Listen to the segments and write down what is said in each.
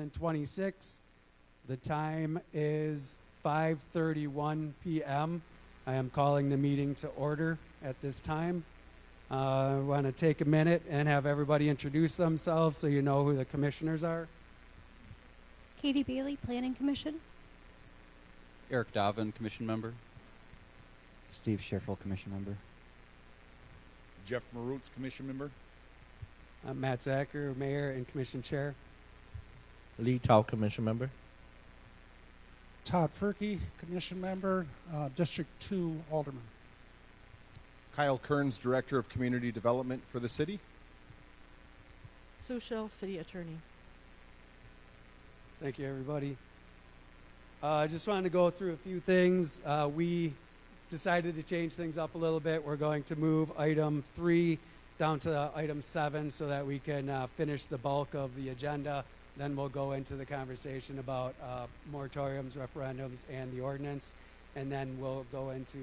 2026. The time is 5:31 p.m. I am calling the meeting to order at this time. I want to take a minute and have everybody introduce themselves so you know who the commissioners are. Katie Bailey, Planning Commission. Eric Doven, Commission Member. Steve Schiffel, Commission Member. Jeff Marutz, Commission Member. I'm Matt Zacher, Mayor and Commission Chair. Lee Tao, Commission Member. Todd Furkey, Commission Member, District 2 Alderman. Kyle Kearns, Director of Community Development for the city. Sue Shell, City Attorney. Thank you, everybody. I just wanted to go through a few things. We decided to change things up a little bit. We're going to move item 3 down to item 7 so that we can finish the bulk of the agenda. Then we'll go into the conversation about moratoriums, referendums, and the ordinance. And then we'll go into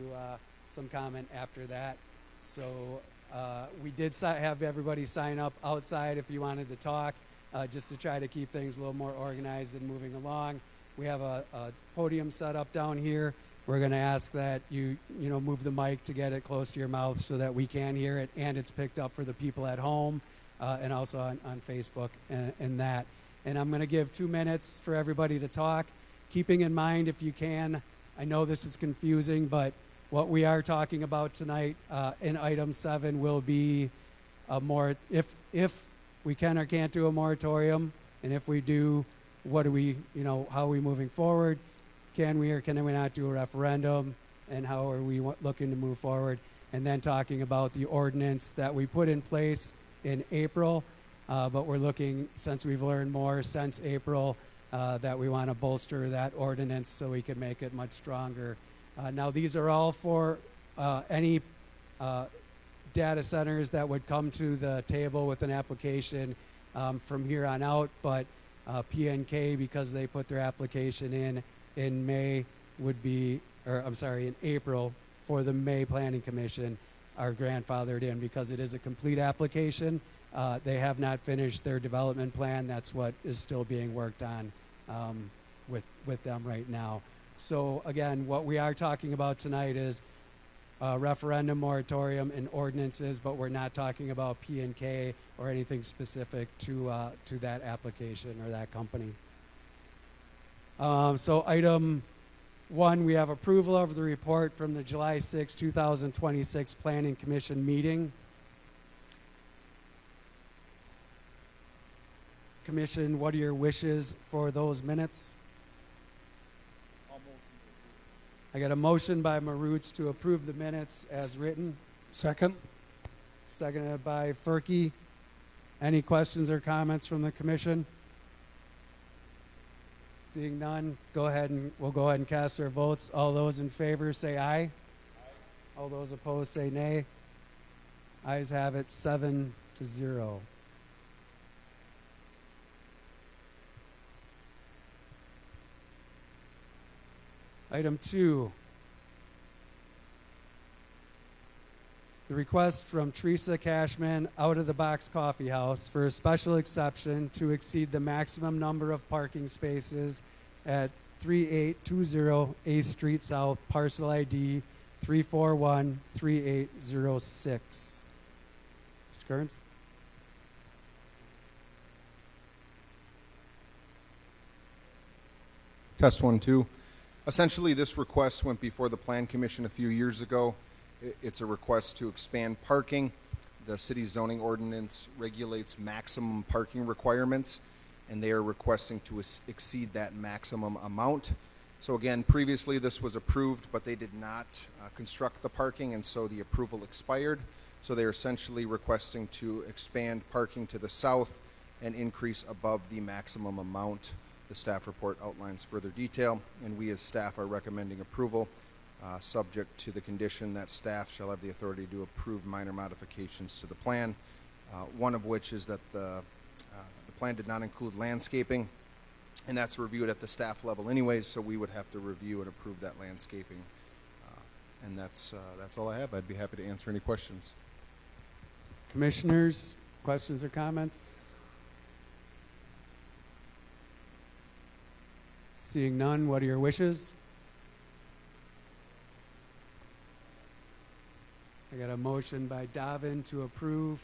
some comment after that. So we did have everybody sign up outside if you wanted to talk, just to try to keep things a little more organized and moving along. We have a podium set up down here. We're going to ask that you move the mic to get it close to your mouth so that we can hear it, and it's picked up for the people at home and also on Facebook and that. And I'm going to give 2 minutes for everybody to talk, keeping in mind, if you can, I know this is confusing, but what we are talking about tonight in item 7 will be if we can or can't do a moratorium, and if we do, what do we, how are we moving forward? Can we or can we not do a referendum, and how are we looking to move forward? And then talking about the ordinance that we put in place in April, but we're looking, since we've learned more since April, that we want to bolster that ordinance so we can make it much stronger. Now, these are all for any data centers that would come to the table with an application from here on out, but PNK, because they put their application in May, in April for the May Planning Commission, are grandfathered in because it is a complete application. They have not finished their development plan. That's what is still being worked on with them right now. So again, what we are talking about tonight is referendum, moratorium, and ordinances, but we're not talking about P&K or anything specific to that application or that company. So item 1, we have approval of the report from the July 6, 2026 Planning Commission meeting. Commission, what are your wishes for those minutes? I got a motion by Marutz to approve the minutes as written. Second. Seconded by Furkey. Any questions or comments from the commission? Seeing none, we'll go ahead and cast our votes. All those in favor say aye. Aye. All those opposed say nay. Ayes have it, 7-0. Item 2, the request from Teresa Cashman, Out of the Box Coffee House, for a special exception to exceed the maximum number of parking spaces at 3820 A Street South, parcel ID 3413806. Mr. Kearns? Test 1, 2. Essentially, this request went before the Plan Commission a few years ago. It's a request to expand parking. The city's zoning ordinance regulates maximum parking requirements, and they are requesting to exceed that maximum amount. So again, previously this was approved, but they did not construct the parking, and so the approval expired. So they're essentially requesting to expand parking to the south and increase above the maximum amount. The staff report outlines further detail, and we as staff are recommending approval, subject to the condition that staff shall have the authority to approve minor modifications to the plan, one of which is that the plan did not include landscaping, and that's reviewed at the staff level anyways, so we would have to review and approve that landscaping. And that's all I have. I'd be happy to answer any questions. Commissioners, questions or comments? Seeing none, what are your wishes? I got a motion by Davin to approve,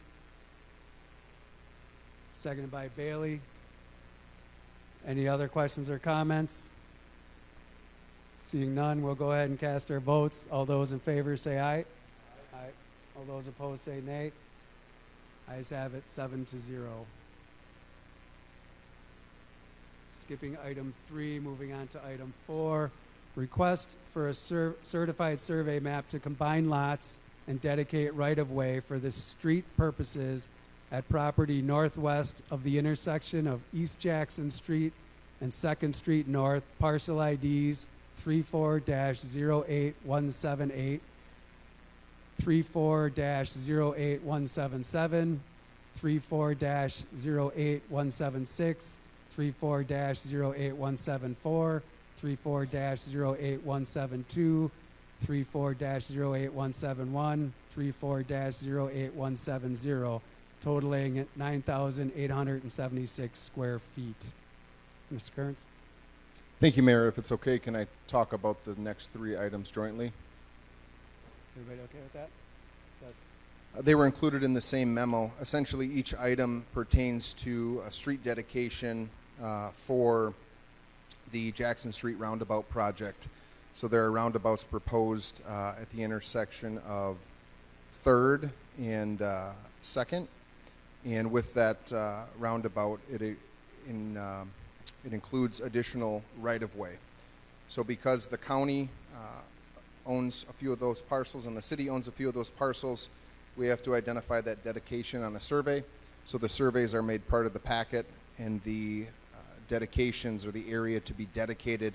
seconded by Bailey. Any other questions or comments? Seeing none, we'll go ahead and cast our votes. All those in favor say aye. Aye. All those opposed say nay. Ayes have it, 7-0. Skipping item 3, moving on to item 4. Request for a certified survey map to combine lots and dedicate right-of-way for the street purposes at property northwest of the intersection of East Jackson Street and 2nd Street North, parcel IDs 34-08178, 34-08177, 34-08176, 34-08174, 34-08172, 34-08171, 34-08170, totaling 9,876 square feet. Mr. Kearns? Thank you, Mayor. If it's okay, can I talk about the next 3 items jointly? Everybody okay with that? Yes. They were included in the same memo. Essentially, each item pertains to a street dedication for the Jackson Street roundabout project. So there are roundabouts proposed at the intersection of 3rd and 2nd. And with that roundabout, it includes additional right-of-way. So because the county owns a few of those parcels and the city owns a few of those parcels, we have to identify that dedication on a survey. So the surveys are made part of the packet, and the dedications or the area to be dedicated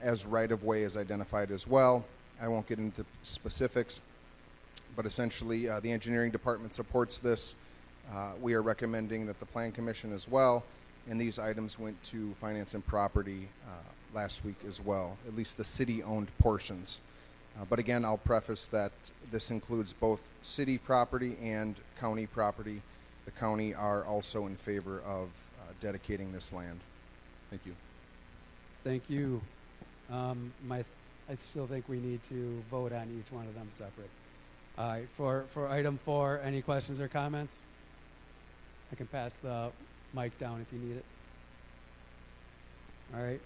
as right-of-way is identified as well. I won't get into specifics, but essentially the engineering department supports this. We are recommending that the Plan Commission as well, and these items went to Finance and Property last week as well, at least the city-owned portions. But again, I'll preface that this includes both city property and county property. The county are also in favor of dedicating this land. Thank you. Thank you. I still think we need to vote on each one of them separate. All right, for item 4, any questions or comments? I can pass the mic down if you need it. All right.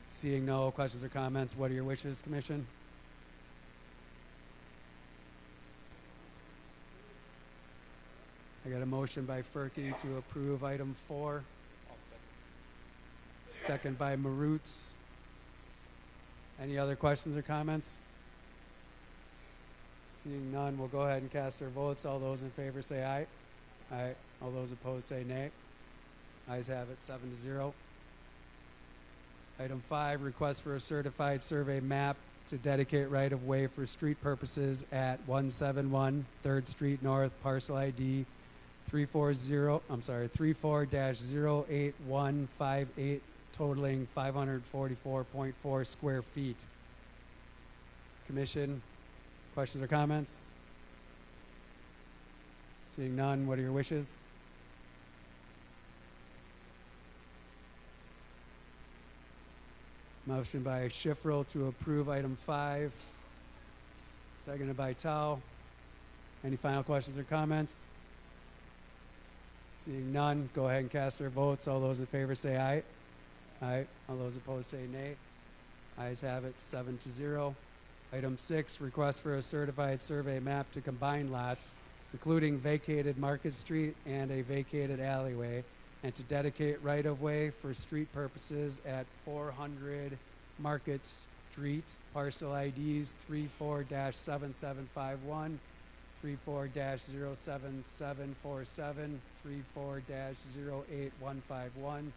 Seeing no questions or comments, what are your wishes, Commission? I got a motion by Furkey to approve item 4. Second by Maroots. Any other questions or comments? Seeing none, we'll go ahead and cast our votes. All those in favor say aye. Aye. All those opposed say nay. Ayes have it, 7-0. Item 5, request for a certified survey map to dedicate right-of-way for street purposes at 171 3rd Street North, parcel ID 34-08158, totaling 544.4 square feet. Commission, questions or comments? Seeing none, what are your wishes? Motion by Schiffrel to approve item 5. Seconded by Tao. Any final questions or comments? Seeing none, go ahead and cast our votes. All those in favor say aye. Aye. All those opposed say nay. Ayes have it, 7-0. Item 6, request for a certified survey map to combine lots, including vacated Market Street and a vacated alleyway, and to dedicate right-of-way for street purposes at 400 Market Street, parcel IDs 34-7751, 34-07747, 34-08151,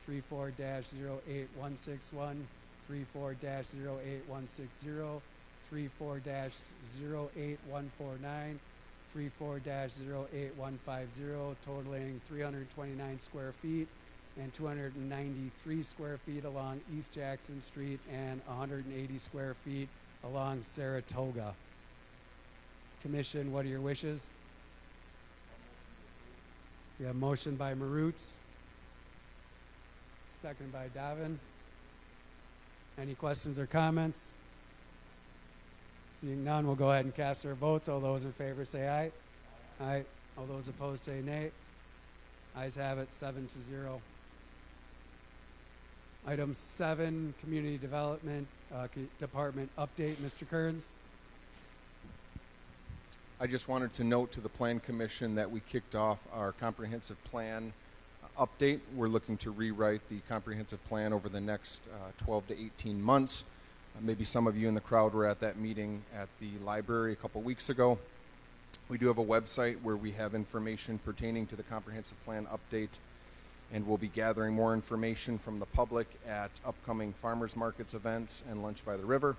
34-08161, 34-08160, 34-08149, 34-08150, totaling 329 square feet and 293 square feet along East Jackson Street and 180 square feet along Saratoga. Commission, what are your wishes? We have motion by Maroots, seconded by Davin. Any questions or comments? Seeing none, we'll go ahead and cast our votes. All those in favor say aye. Aye. All those opposed say nay. Ayes have it, 7-0. Item 7, Community Development Department update. Mr. Kearns. I just wanted to note to the Plan Commission that we kicked off our comprehensive plan update. We're looking to rewrite the comprehensive plan over the next 12 to 18 months. Maybe some of you in the crowd were at that meeting at the library a couple weeks ago. We do have a website where we have information pertaining to the comprehensive plan update, and we'll be gathering more information from the public at upcoming farmers markets events and Lunch by the River.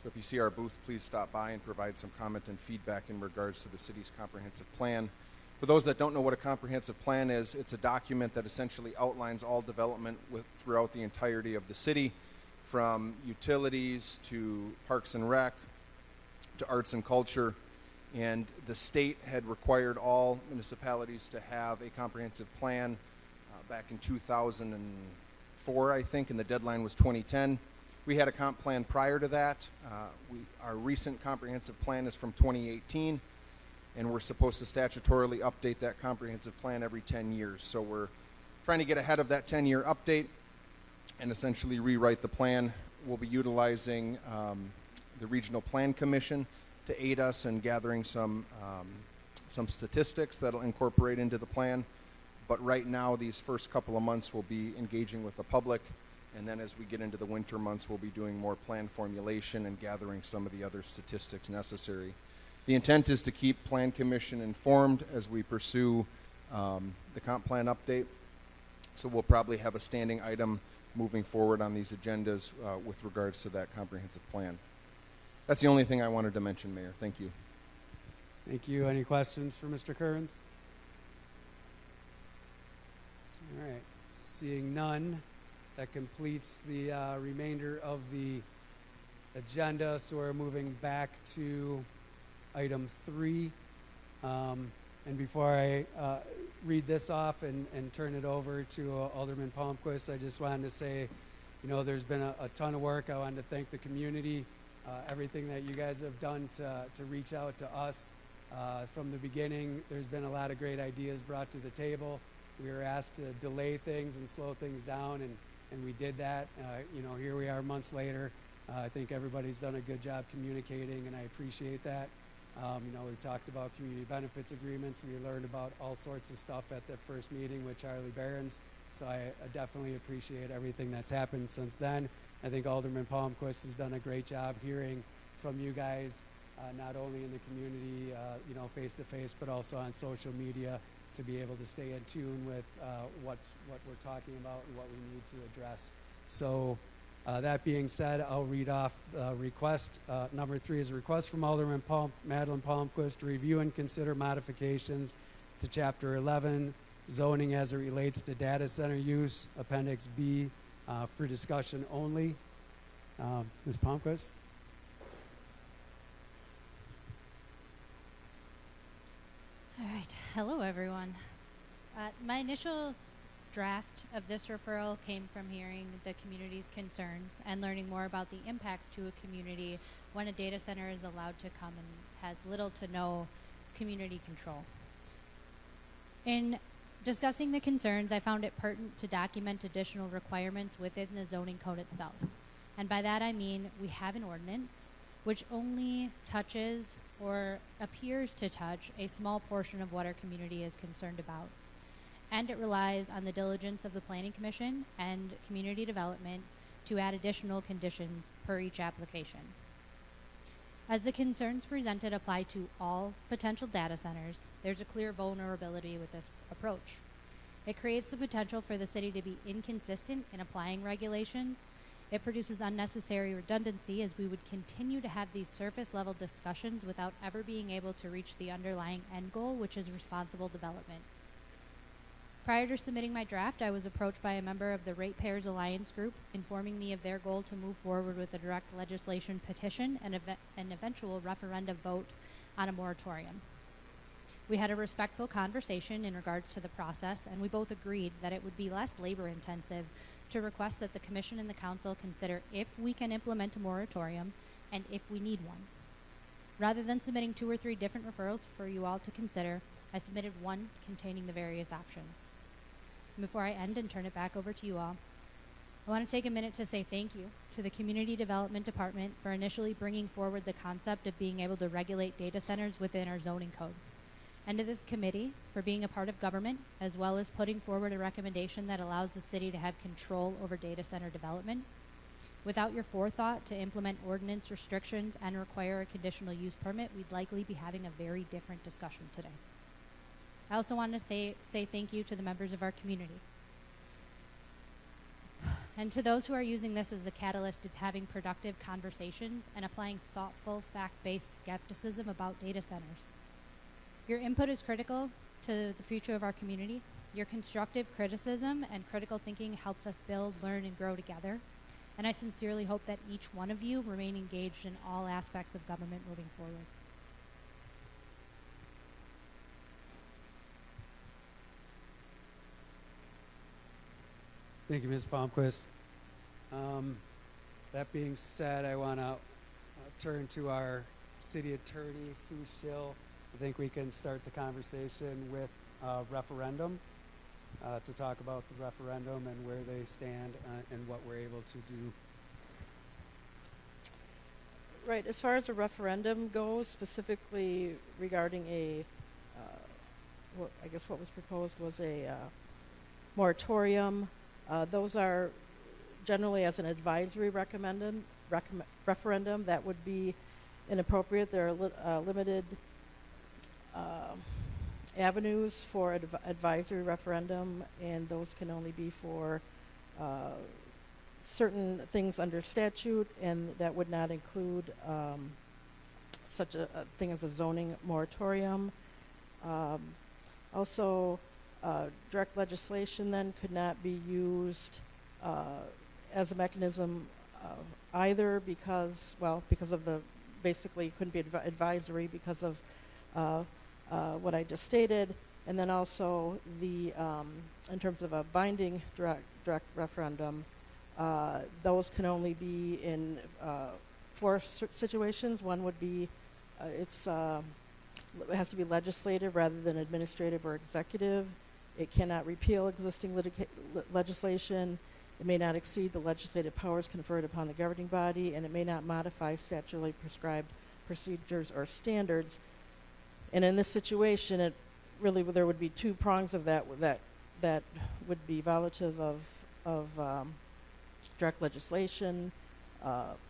So if you see our booth, please stop by and provide some comment and feedback in regards to the city's comprehensive plan. For those that don't know what a comprehensive plan is, it's a document that essentially outlines all development throughout the entirety of the city, from utilities to parks and rec to arts and culture. And the state had required all municipalities to have a comprehensive plan back in 2004, I think, and the deadline was 2010. We had a comp plan prior to that. Our recent comprehensive plan is from 2018, and we're supposed to statutorily update that comprehensive plan every 10 years. So we're trying to get ahead of that 10-year update and essentially rewrite the plan. We'll be utilizing the Regional Plan Commission to aid us in gathering some statistics that'll incorporate into the plan. But right now, these first couple of months, we'll be engaging with the public. And then as we get into the winter months, we'll be doing more plan formulation and gathering some of the other statistics necessary. The intent is to keep Plan Commission informed as we pursue the comp plan update. So we'll probably have a standing item moving forward on these agendas with regards to that comprehensive plan. That's the only thing I wanted to mention, Mayor. Thank you. Thank you. Any questions for Mr. Kearns? All right. Seeing none, that completes the remainder of the agenda. So we're moving back to item 3. And before I read this off and turn it over to Alderman Palmquist, I just wanted to say, you know, there's been a ton of work. I wanted to thank the community, everything that you guys have done to reach out to us. From the beginning, there's been a lot of great ideas brought to the table. We were asked to delay things and slow things down, and we did that. You know, here we are months later. I think everybody's done a good job communicating, and I appreciate that. You know, we've talked about community benefits agreements. We learned about all sorts of stuff at the first meeting with Charlie Behrens. So I definitely appreciate everything that's happened since then. I think Alderman Palmquist has done a great job hearing from you guys, not only in the community, you know, face to face, but also on social media, to be able to stay in tune with what we're talking about and what we need to address. So that being said, I'll read off request. Number 3 is a request from Alderman Madeline Palmquist to review and consider modifications to Chapter 11, zoning as it relates to data center use, Appendix B, for discussion only. Ms. Palmquist? All right. Hello, everyone. My initial draft of this referral came from hearing the community's concerns and learning more about the impacts to a community when a data center is allowed to come and has little to no community control. In discussing the concerns, I found it pertinent to document additional requirements within the zoning code itself. And by that I mean we have an ordinance which only touches or appears to touch a small portion of what our community is concerned about. And it relies on the diligence of the Planning Commission and Community Development to add additional conditions per each application. As the concerns presented apply to all potential data centers, there's a clear vulnerability with this approach. It creates the potential for the city to be inconsistent in applying regulations. It produces unnecessary redundancy, as we would continue to have these surface level discussions without ever being able to reach the underlying end goal, which is responsible development. Prior to submitting my draft, I was approached by a member of the Ratepayers Alliance group, informing me of their goal to move forward with a direct legislation petition and an eventual referendum vote on a moratorium. We had a respectful conversation in regards to the process, and we both agreed that it would be less labor intensive to request that the Commission and the Council consider if we can implement a moratorium and if we need one. Rather than submitting 2 or 3 different referrals for you all to consider, I submitted one containing the various options. And before I end and turn it back over to you all, I want to take a minute to say thank you to the Community Development Department for initially bringing forward the concept of being able to regulate data centers within our zoning code, and to this committee for being a part of government, as well as putting forward a recommendation that allows the city to have control over data center development. Without your forethought to implement ordinance restrictions and require a conditional use permit, we'd likely be having a very different discussion today. I also want to say thank you to the members of our community, and to those who are using this as a catalyst of having productive conversations and applying thoughtful, fact-based skepticism about data centers. Your input is critical to the future of our community. Your constructive criticism and critical thinking helps us build, learn, and grow together. And I sincerely hope that each one of you remain engaged in all aspects of government moving forward. Thank you, Ms. Palmquist. That being said, I want to turn to our city attorney, Sue Schill. I think we can start the conversation with referendum to talk about the referendum and where they stand and what we're able to do. Right, as far as a referendum goes, specifically regarding I guess what was proposed was a moratorium. Those are generally as an advisory referendum. That would be inappropriate. There are limited avenues for advisory referendum, and those can only be for certain things under statute, and that would not include such a thing as a zoning moratorium. Also, direct legislation then could not be used as a mechanism either because of the basically couldn't be advisory because of what I just stated, and then also the in terms of a binding direct referendum, those can only be in 4 situations. One would be it has to be legislative rather than administrative or executive. It cannot repeal existing legislation. It may not exceed the legislative powers conferred upon the governing body, and it may not modify statutorily prescribed procedures or standards. And in this situation, it really there would be 2 prongs of that would be violative of direct legislation,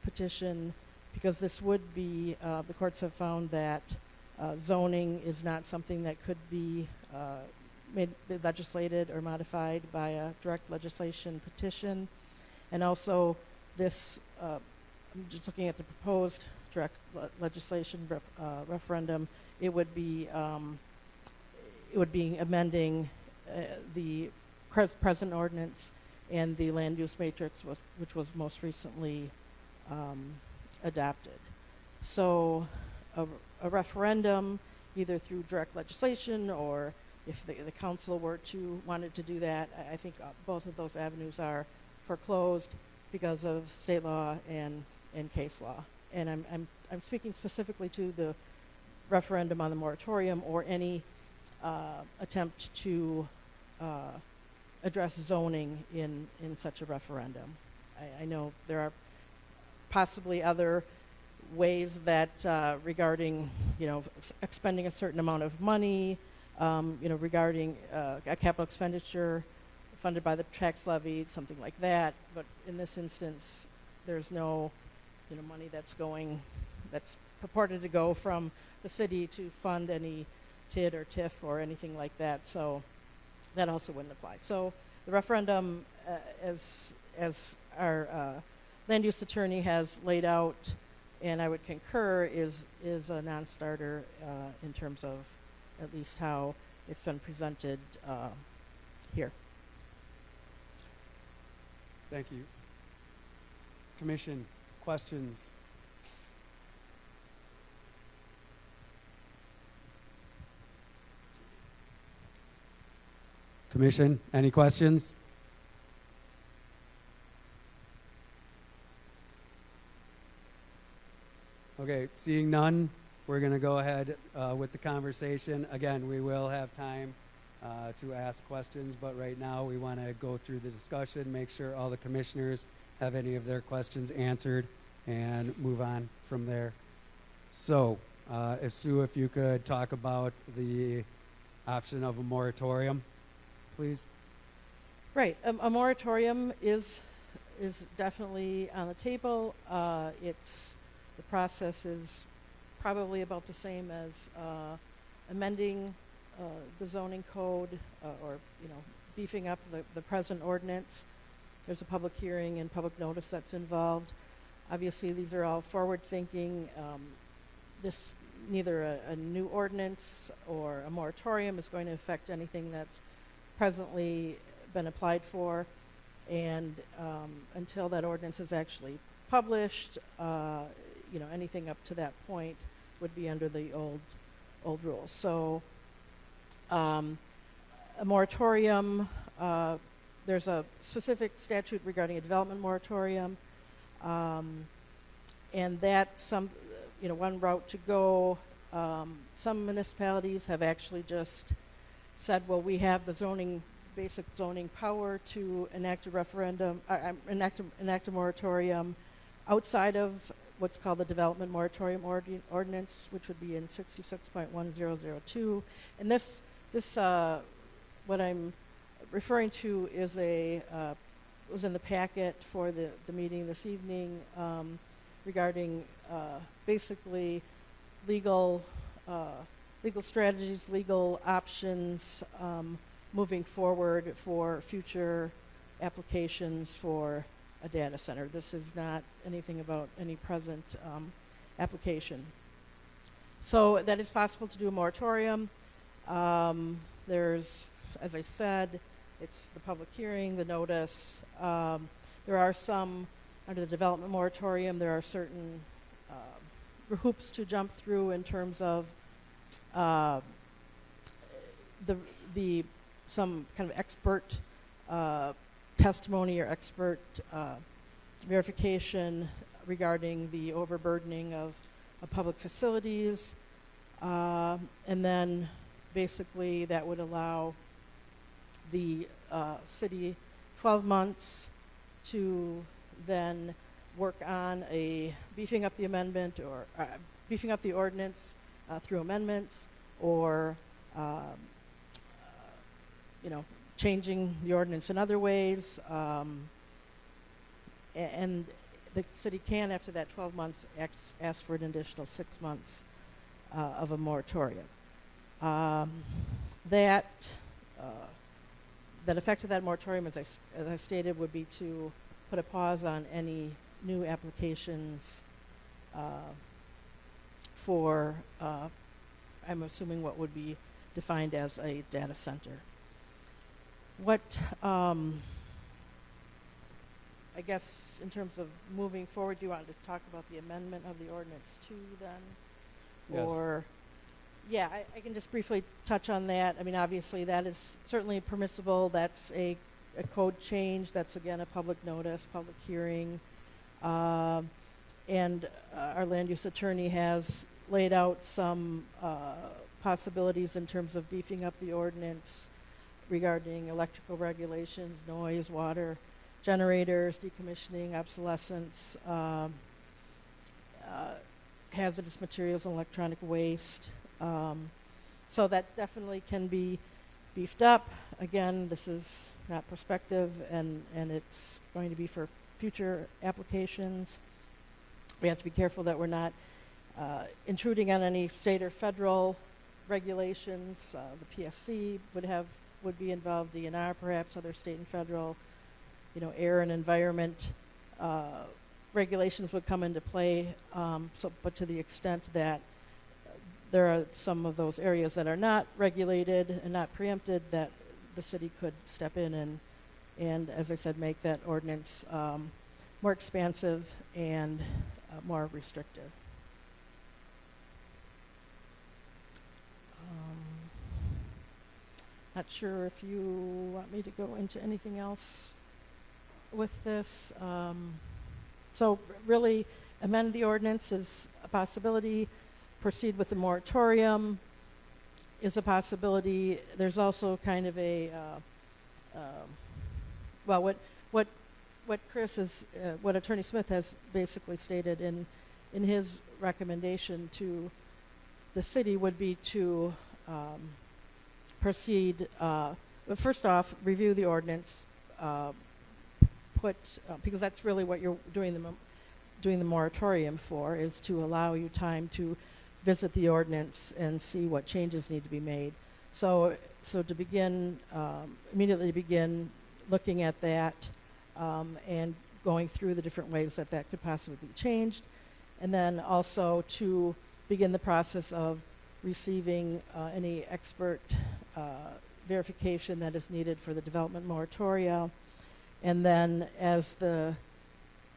petition, because this would be the courts have found that zoning is not something that could be legislated or modified by a direct legislation petition. And also this, I'm just looking at the proposed direct legislation referendum, it would be amending the present ordinance and the land use matrix, which was most recently adopted. So a referendum, either through direct legislation or if the council wanted to do that, I think both of those avenues are foreclosed because of state law and case law. And I'm speaking specifically to the referendum on the moratorium or any attempt to address zoning in such a referendum. I know there are possibly other ways that regarding, expending a certain amount of money, regarding a capital expenditure funded by the tax levy, something like that. But in this instance, there's no, money that's purported to go from the city to fund any TID or TIF or anything like that. So that also wouldn't apply. So the referendum, as our land use attorney has laid out, and I would concur, is a non-starter in terms of at least how it's been presented here. Thank you. Commission, questions? Commission, any questions? Okay, seeing none, we're going to go ahead with the conversation. Again, we will have time to ask questions, but right now we want to go through the discussion, make sure all the commissioners have any of their questions answered, and move on from there. So, if Sue, if you could talk about the option of a moratorium, please. Right, a moratorium is definitely on the table. The process is probably about the same as amending the zoning code or beefing up the present ordinance. There's a public hearing and public notice that's involved. Obviously, these are all forward-thinking. This neither a new ordinance or a moratorium is going to affect anything that's presently been applied for, and until that ordinance is actually published, anything up to that point would be under the old rules. So, a moratorium. There's a specific statute regarding a development moratorium, and that's one route to go. Some municipalities have actually just said, well, we have the basic zoning power to enact a referendum, enact a moratorium outside of what's called the development moratorium ordinance, which would be in 66.1002. And this what I'm referring to is was in the packet for the meeting this evening regarding basically legal strategies, legal options moving forward for future applications for a data center. This is not anything about any present application. So that it's possible to do a moratorium. There's, as I said, it's the public hearing, the notice. There are some, under the development moratorium, there are certain hoops to jump through in terms of some kind of expert testimony or expert verification regarding the overburdening of public facilities, and then basically that would allow the city 12 months to then work on beefing up the amendment or beefing up the ordinance through amendments, or changing the ordinance in other ways, and the city can, after that 12 months, ask for an additional 6 months of a moratorium. That effect of that moratorium, as I stated, would be to put a pause on any new applications for, I'm assuming, what would be defined as a data center. What, I guess, in terms of moving forward, do you want to talk about the amendment of the ordinance too, then? Yes. Or, yeah, I can just briefly touch on that. I mean, obviously, that is certainly permissible. That's a code change. That's, again, a public notice, public hearing. And our land use attorney has laid out some possibilities in terms of beefing up the ordinance regarding electrical regulations, noise, water, generators, decommissioning, obsolescence, hazardous materials and electronic waste. So that definitely can be beefed up. Again, this is not prospective, and it's going to be for future applications. We have to be careful that we're not intruding on any state or federal regulations. The PSC would be involved, DNR perhaps, other state and federal, air and environment regulations would come into play. But to the extent that there are some of those areas that are not regulated and not preempted, that the city could step in and as I said, make that ordinance more expansive and more restrictive. Not sure if you want me to go into anything else with this. So really, amend the ordinance is a possibility. Proceed with the moratorium is a possibility. There's also kind of a, well, what Chris is, what Attorney Smith has basically stated in his recommendation to the city would be to proceed, but first off, review the ordinance, because that's really what you're doing the moratorium for, is to allow you time to visit the ordinance and see what changes need to be made. So to begin, immediately begin looking at that and going through the different ways that could possibly be changed, and then also to begin the process of receiving any expert verification that is needed for the development moratoria. And then as the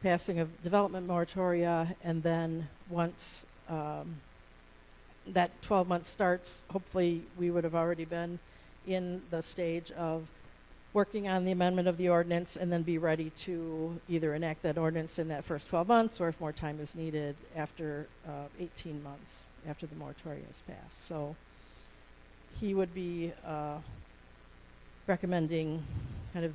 passing of development moratoria, and then once that 12 months starts, hopefully we would have already been in the stage of working on the amendment of the ordinance and then be ready to either enact that ordinance in that first 12 months, or if more time is needed, after 18 months after the moratorium is passed. So he would be recommending kind of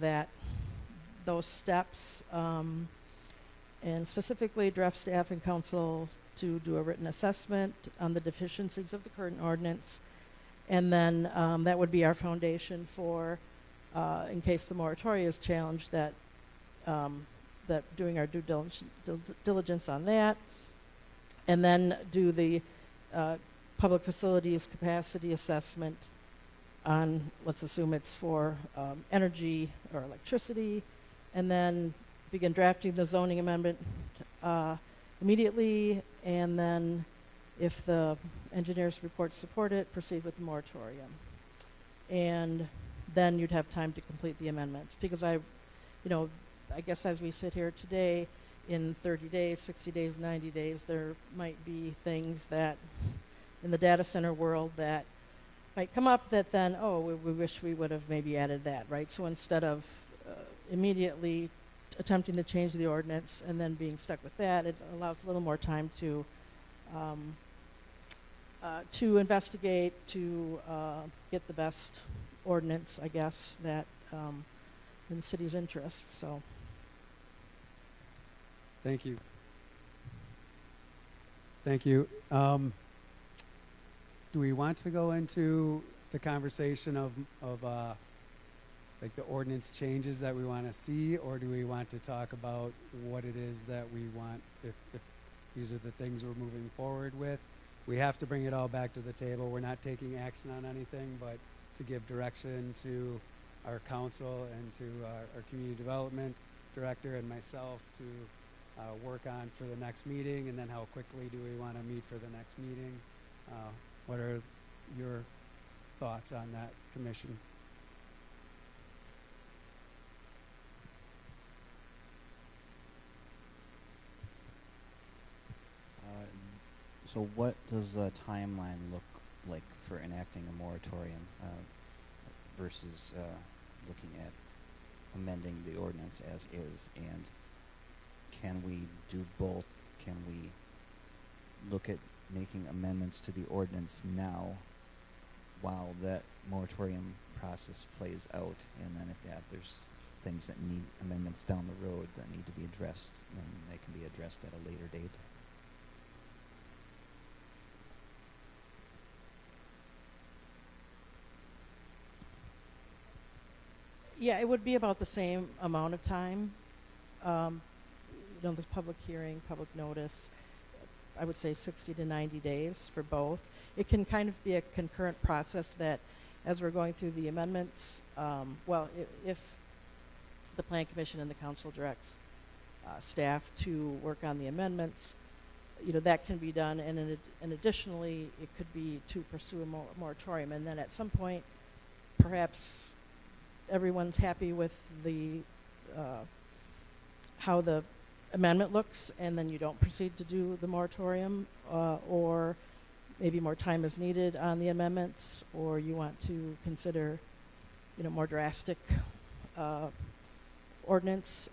those steps, and specifically direct staff and council to do a written assessment on the deficiencies of the current ordinance. And then that would be our foundation for, in case the moratorium is challenged, that doing our due diligence on that. And then do the public facilities capacity assessment on, let's assume it's for energy or electricity, and then begin drafting the zoning amendment immediately, and then if the engineer's report support it, proceed with the moratorium. And then you'd have time to complete the amendments, because I guess as we sit here today, in 30 days, 60 days, 90 days, there might be things that in the data center world that might come up that then, we wish we would have maybe added that, right? So instead of immediately attempting to change the ordinance and then being stuck with that, it allows a little more time to investigate, to get the best ordinance, I guess, that in the city's interest. So. Thank you. Thank you. Do we want to go into the conversation of like the ordinance changes that we want to see, or do we want to talk about what it is that we want, if these are the things we're moving forward with? We have to bring it all back to the table. We're not taking action on anything, but to give direction to our council and to our community development director and myself to work on for the next meeting, and then how quickly do we want to meet for the next meeting? What are your thoughts on that, Commission? So what does a timeline look like for enacting a moratorium versus looking at amending the ordinance as is? And can we do both? Can we look at making amendments to the ordinance now while that moratorium process plays out? And then if there's things that need amendments down the road that need to be addressed, then they can be addressed at a later date. Yeah, it would be about the same amount of time. There's public hearing, public notice. I would say 60 to 90 days for both. It can kind of be a concurrent process that, as we're going through the amendments, if the Plan Commission and the Council directs staff to work on the amendments, that can be done. And additionally, it could be to pursue a moratorium. And then at some point, perhaps everyone's happy with the how the amendment looks, and then you don't proceed to do the moratorium, or maybe more time is needed on the amendments, or you want to consider, more drastic ordinance,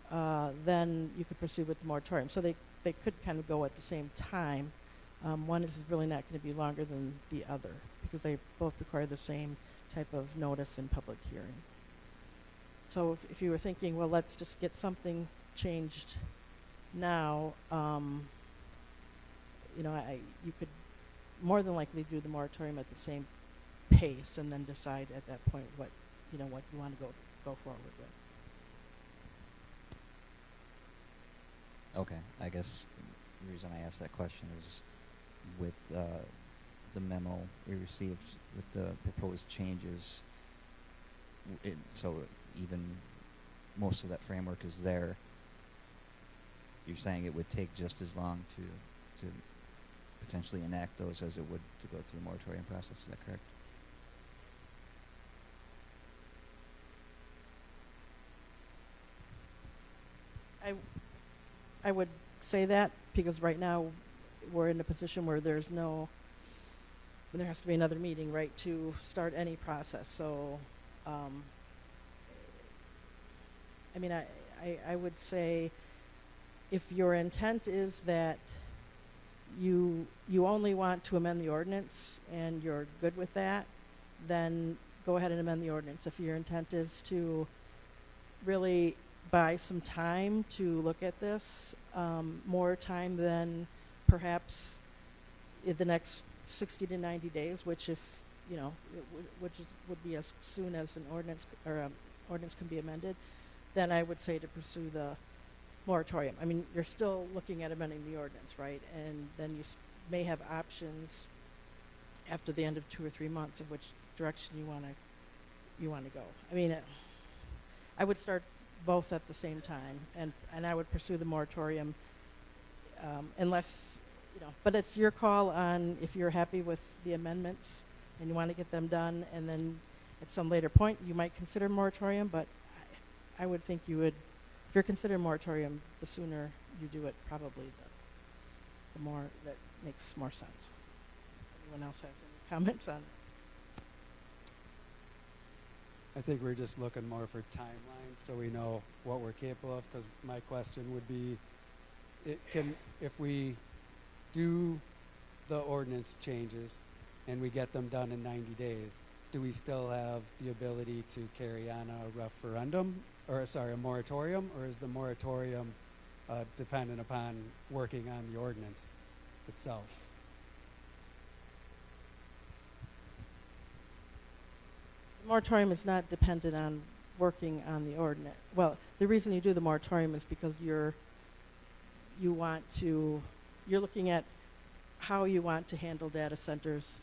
then you could proceed with the moratorium. So they could kind of go at the same time, One is really not going to be longer than the other because they both require the same type of notice and public hearing. So if you were thinking, well, let's just get something changed now, you could more than likely do the moratorium at the same pace and then decide at that point what you want to go forward with. Okay, I guess the reason I asked that question is with the memo we received with the proposed changes, so even most of that framework is there. You're saying it would take just as long to potentially enact those as it would to go through the moratorium process. Is that correct? I would say that because right now we're in a position where there has to be another meeting, right, to start any process. So, I would say if your intent is that you only want to amend the ordinance and you're good with that, then go ahead and amend the ordinance. If your intent is to really buy some time to look at this, more time than perhaps in the next 60 to 90 days, which would be as soon as an ordinance ordinance can be amended, then I would say to pursue the moratorium. I mean, you're still looking at amending the ordinance, right? And then you may have options after the end of 2 or 3 months of which direction you want to go. I mean, I would start both at the same time, and I would pursue the moratorium unless, but it's your call on if you're happy with the amendments and you want to get them done, and then at some later point you might consider moratorium, but I would think you would, if you're considering moratorium, the sooner you do it, probably the more that makes more sense. Anyone else have any comments on it? I think we're just looking more for timelines so we know what we're capable of, because my question would be, if we do the ordinance changes and we get them done in 90 days, do we still have the ability to carry on a referendum, or a moratorium, or is the moratorium dependent upon working on the ordinance itself? The moratorium is not dependent on working on the ordinance. Well, the reason you do the moratorium is because you're looking at how you want to handle data centers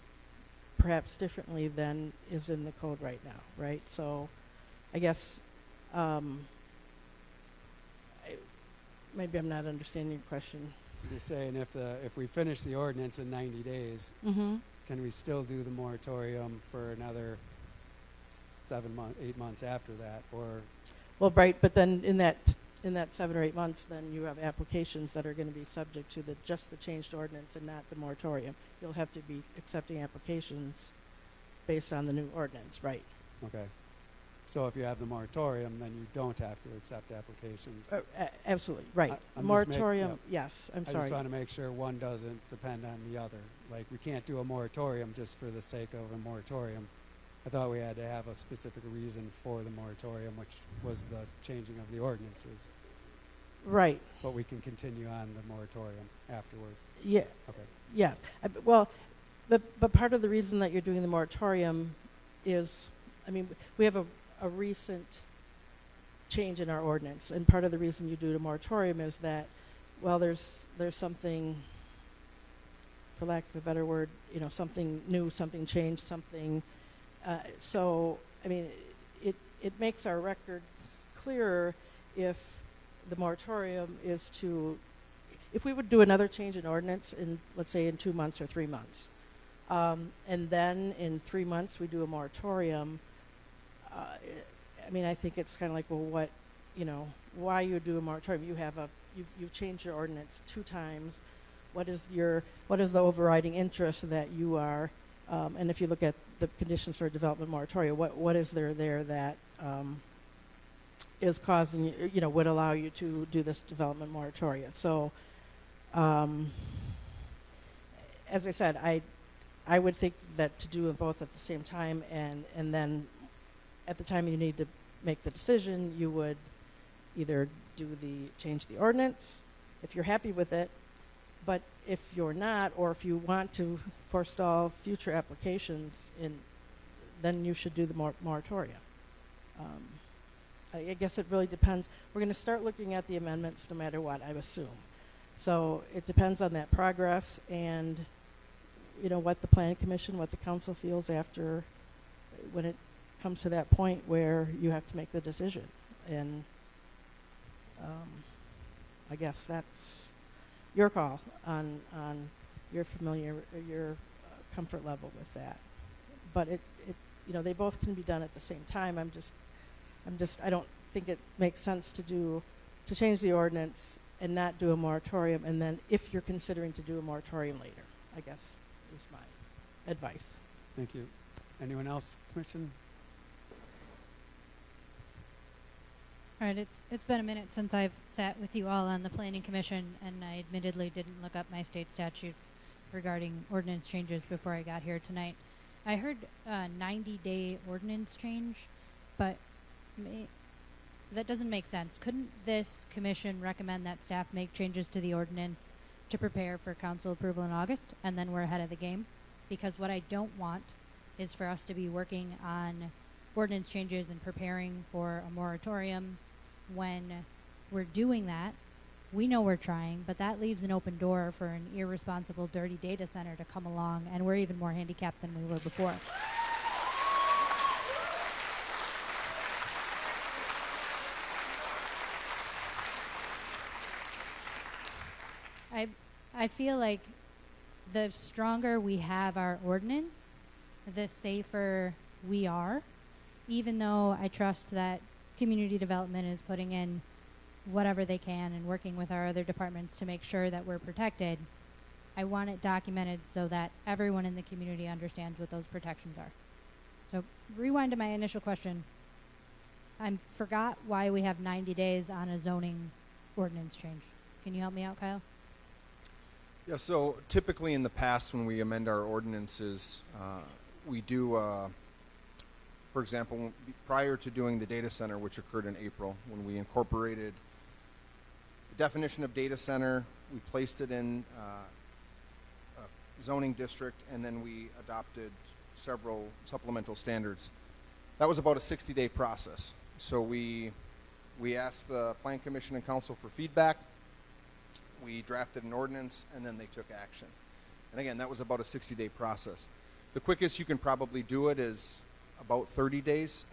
perhaps differently than is in the code right now, right? So I guess maybe I'm not understanding your question. You're saying if we finish the ordinance in 90 days, Mm-hmm. can we still do the moratorium for another 8 months after that, or? Well, right, but then in that 7 or 8 months, then you have applications that are going to be subject to just the changed ordinance and not the moratorium. You'll have to be accepting applications based on the new ordinance, right? Okay. So if you have the moratorium, then you don't have to accept applications. Absolutely, right. I'm Moratorium, yes, I'm I sorry. just want to make sure one doesn't depend on the other. Like, we can't do a moratorium just for the sake of a moratorium. I thought we had to have a specific reason for the moratorium, which was the changing of the ordinances. Right, But we can continue on the moratorium afterwards. yeah, Okay. yeah. Well, but part of the reason that you're doing the moratorium is, I mean, we have a recent change in our ordinance, and part of the reason you do the moratorium is that, well, there's something, for lack of a better word, something new, something changed, something. So, I mean, it makes our record clearer if the moratorium is to, if we would do another change in ordinance in, let's say, in 2 months or 3 months, and then in 3 months we do a moratorium. I mean, I think it's kind of like, well, why you do a moratorium? You've changed your ordinance 2 times. What is the overriding interest that you are? And if you look at the conditions for a development moratorium, what is there that is causing would allow you to do this development moratorium? So, as I said, I would think that to do them both at the same time, and then at the time you need to make the decision, you would either change the ordinance if you're happy with it, but if you're not, or if you want to forestall future applications, then you should do the moratorium. I guess it really depends. We're going to start looking at the amendments no matter what, I assume. So it depends on that progress and, what the planning commission, what the council feels after, when it comes to that point where you have to make the decision. And I guess that's your call on your comfort level with that. But they both can be done at the same time. I don't think it makes sense to change the ordinance and not do a moratorium, and then if you're considering to do a moratorium later, I guess is my advice. Thank you. Anyone else, Commission? All right, it's been a minute since I've sat with you all on the Planning Commission, and I admittedly didn't look up my state statutes regarding ordinance changes before I got here tonight. I heard a 90-day ordinance change, but that doesn't make sense. Couldn't this commission recommend that staff make changes to the ordinance to prepare for council approval in August, and then we're ahead of the game? Because what I don't want is for us to be working on ordinance changes and preparing for a moratorium when we're doing that. We know we're trying, but that leaves an open door for an irresponsible, dirty data center to come along, and we're even more handicapped than we were before. I feel like the stronger we have our ordinance, the safer we are, even though I trust that community development is putting in whatever they can and working with our other departments to make sure that we're protected. I want it documented so that everyone in the community understands what those protections are. So rewind to my initial question. I forgot why we have 90 days on a zoning ordinance change. Can you help me out, Kyle? Yeah, so typically in the past when we amend our ordinances, we do, for example, prior to doing the data center, which occurred in April, when we incorporated the definition of data center, we placed it in a zoning district, and then we adopted several supplemental standards. That was about a 60-day process. So we asked the Plan Commission and Council for feedback. We drafted an ordinance, and then they took action. And again, that was about a 60-day process. The quickest you can probably do it is about 30 days.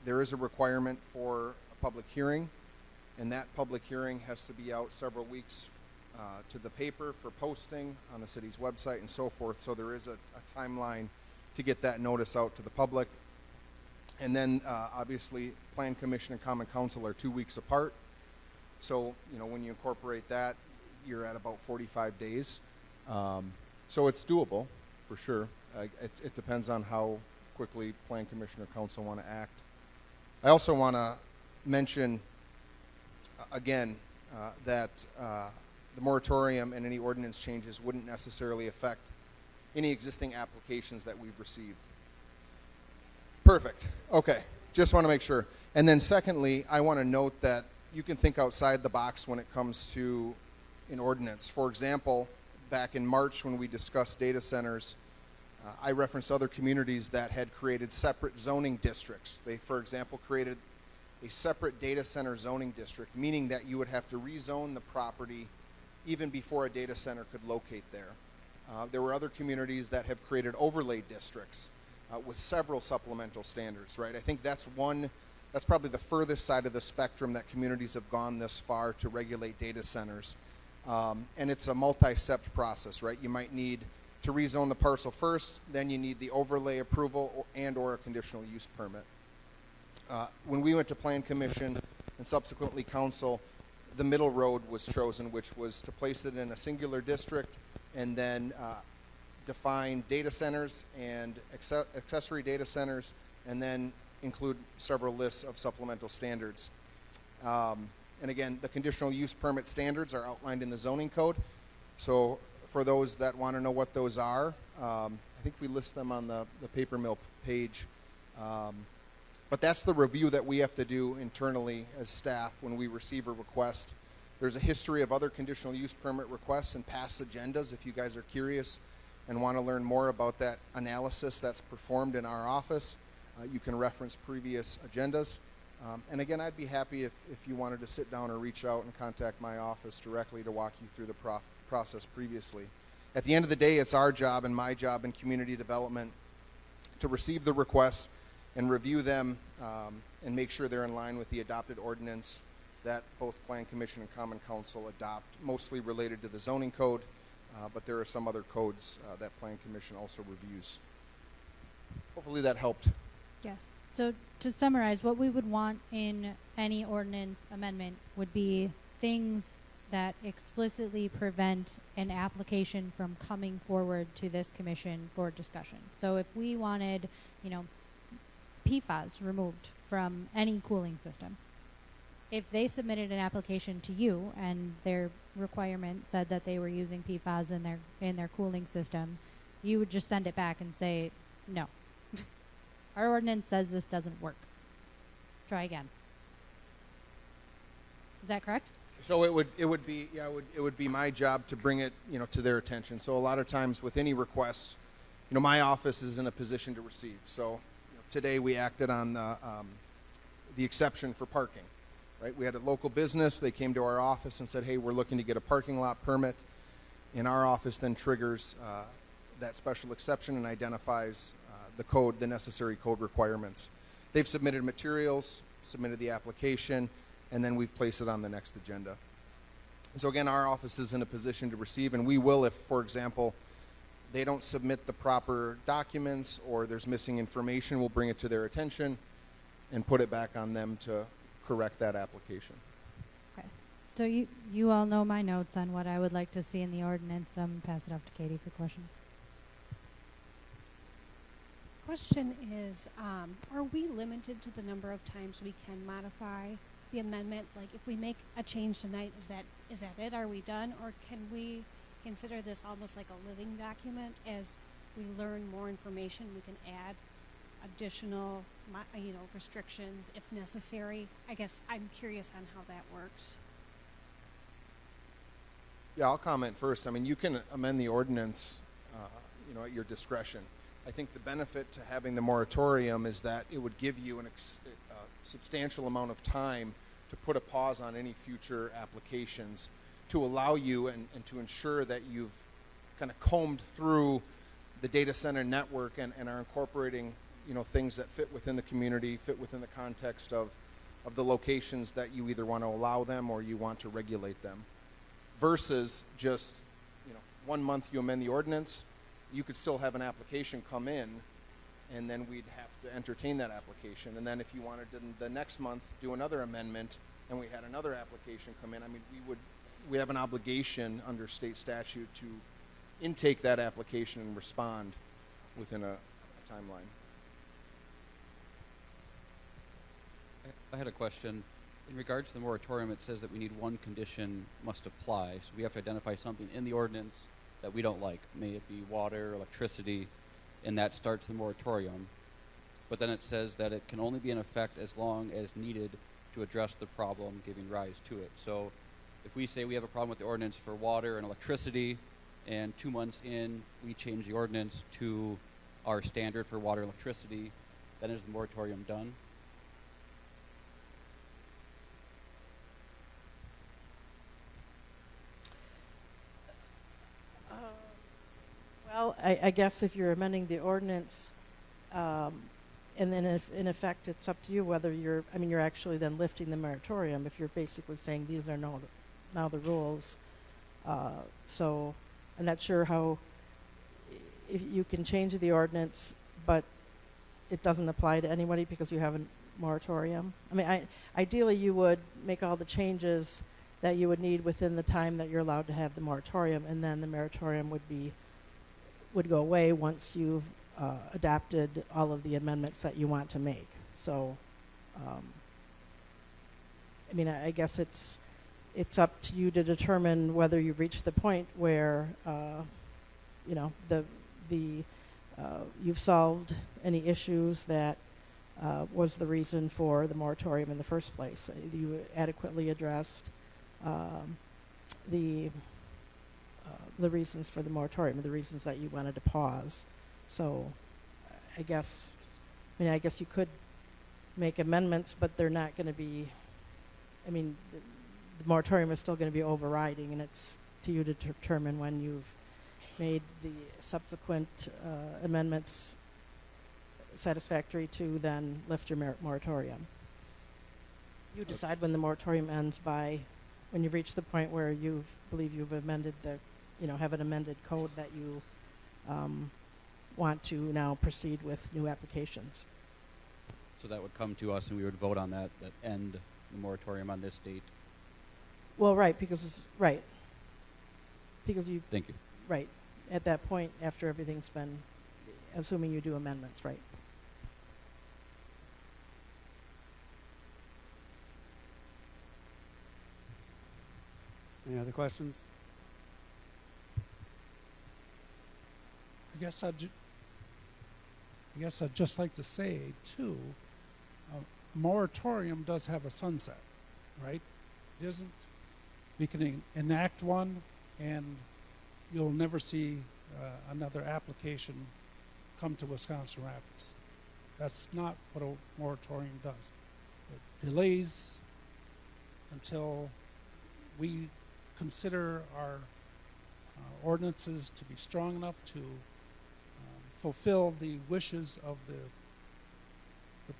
There is a requirement for a public hearing, and that public hearing has to be out several weeks to the paper for posting on the city's website and so forth. So there is a timeline to get that notice out to the public. And then obviously Plan Commission and Common Council are 2 weeks apart. So, when you incorporate that, you're at about 45 days. So it's doable, for sure. It depends on how quickly Plan Commission or Council want to act. I also want to mention, again, that the moratorium and any ordinance changes wouldn't necessarily affect any existing applications that we've received. Perfect. Okay. Just want to make sure. And then secondly, I want to note that you can think outside the box when it comes to an ordinance. For example, back in March when we discussed data centers, I referenced other communities that had created separate zoning districts. They, for example, created a separate data center zoning district, meaning that you would have to rezone the property even before a data center could locate there. There were other communities that have created overlay districts with several supplemental standards, right? I think that's probably the furthest side of the spectrum that communities have gone this far to regulate data centers. And it's a multi-step process, right? You might need to rezone the parcel first, then you need the overlay approval or a conditional use permit. When we went to Plan Commission and subsequently Council, the middle road was chosen, which was to place it in a singular district and then define data centers and accessory data centers, and then include several lists of supplemental standards. And again, the conditional use permit standards are outlined in the zoning code. So for those that want to know what those are. I think we list them on the paper mill page. But that's the review that we have to do internally as staff when we receive a request. There's a history of other conditional use permit requests and past agendas if you guys are curious and want to learn more about that analysis that's performed in our office. You can reference previous agendas. And again, I'd be happy if you wanted to sit down or reach out and contact my office directly to walk you through the process previously. At the end of the day, it's our job and my job in community development to receive the requests and review them and make sure they're in line with the adopted ordinance that both Plan Commission and Common Council adopt, mostly related to the zoning code, but there are some other codes that Plan Commission also reviews. Hopefully that helped. Yes. So to summarize, what we would want in any ordinance amendment would be things that explicitly prevent an application from coming forward to this commission for discussion. So if we wanted, PFAS removed from any cooling system, if they submitted an application to you and their requirement said that they were using PFAS in their cooling system, you would just send it back and say, no. Our ordinance says this doesn't work. Try again. Is that correct? So it would be my job to bring it, to their attention. So a lot of times with any request, my office is in a position to receive. So today we acted on the exception for parking, right? We had a local business. They came to our office and said, hey, we're looking to get a parking lot permit. And our office then triggers that special exception and identifies the necessary code requirements. They've submitted materials, submitted the application, and then we've placed it on the next agenda. So again, our office is in a position to receive, and we will if, for example, they don't submit the proper documents or there's missing information, we'll bring it to their attention and put it back on them to correct that application. Okay. So you all know my notes on what I would like to see in the ordinance. Pass it off to Katie for questions. Question is, are we limited to the number of times we can modify the amendment? Like if we make a change tonight, is that it? Are we done? Or can we consider this almost like a living document? As we learn more information, we can add additional, restrictions if necessary. I guess I'm curious on how that works. Yeah, I'll comment first. I mean, you can amend the ordinance, at your discretion. I think the benefit to having the moratorium is that it would give you a substantial amount of time to put a pause on any future applications to allow you and to ensure that you've kind of combed through the data center network and are incorporating, things that fit within the community, fit within the context of the locations that you either want to allow them or you want to regulate them. Versus just, 1 month you amend the ordinance, you could still have an application come in, and then we'd have to entertain that application. And then if you wanted to the next month do another amendment, and we had another application come in, I mean, we have an obligation under state statute to intake that application and respond within a timeline. I had a question. In regards to the moratorium, it says that we need one condition must apply. So we have to identify something in the ordinance that we don't like. May it be water, electricity, and that starts the moratorium. But then it says that it can only be in effect as long as needed to address the problem giving rise to it. So if we say we have a problem with the ordinance for water and electricity, and 2 months in we change the ordinance to our standard for water and electricity, then is the moratorium done? Well, I guess if you're amending the ordinance, and then if in effect it's up to you whether you're actually then lifting the moratorium if you're basically saying these are now the rules. So I'm not sure how, if you can change the ordinance, but it doesn't apply to anybody because you have a moratorium. I mean, ideally you would make all the changes that you would need within the time that you're allowed to have the moratorium, and then the moratorium would go away once you've adapted all of the amendments that you want to make. So, I guess it's it's up to you to determine whether you've reached the point where, you know, you've solved any issues that was the reason for the moratorium in the first place. You adequately addressed the reasons for the moratorium, the reasons that you wanted to pause. So I guess you could make amendments, but they're not going to be, I mean, the moratorium is still going to be overriding, and it's to you to determine when you've made the subsequent amendments satisfactory to then lift your moratorium. You decide when the moratorium ends by when you've reached the point where you believe you've amended have an amended code that you want to now proceed with new applications. So that would come to us and we would vote on that end the moratorium on this date. Well, right, because you, Thank you. right, at that point, after everything's been, assuming you do amendments, right. Any other questions? I guess I'd just like to say, too, moratorium does have a sunset, right? It isn't. We can enact one, and you'll never see another application come to Wisconsin Rapids. That's not what a moratorium does. It delays until we consider our ordinances to be strong enough to fulfill the wishes of the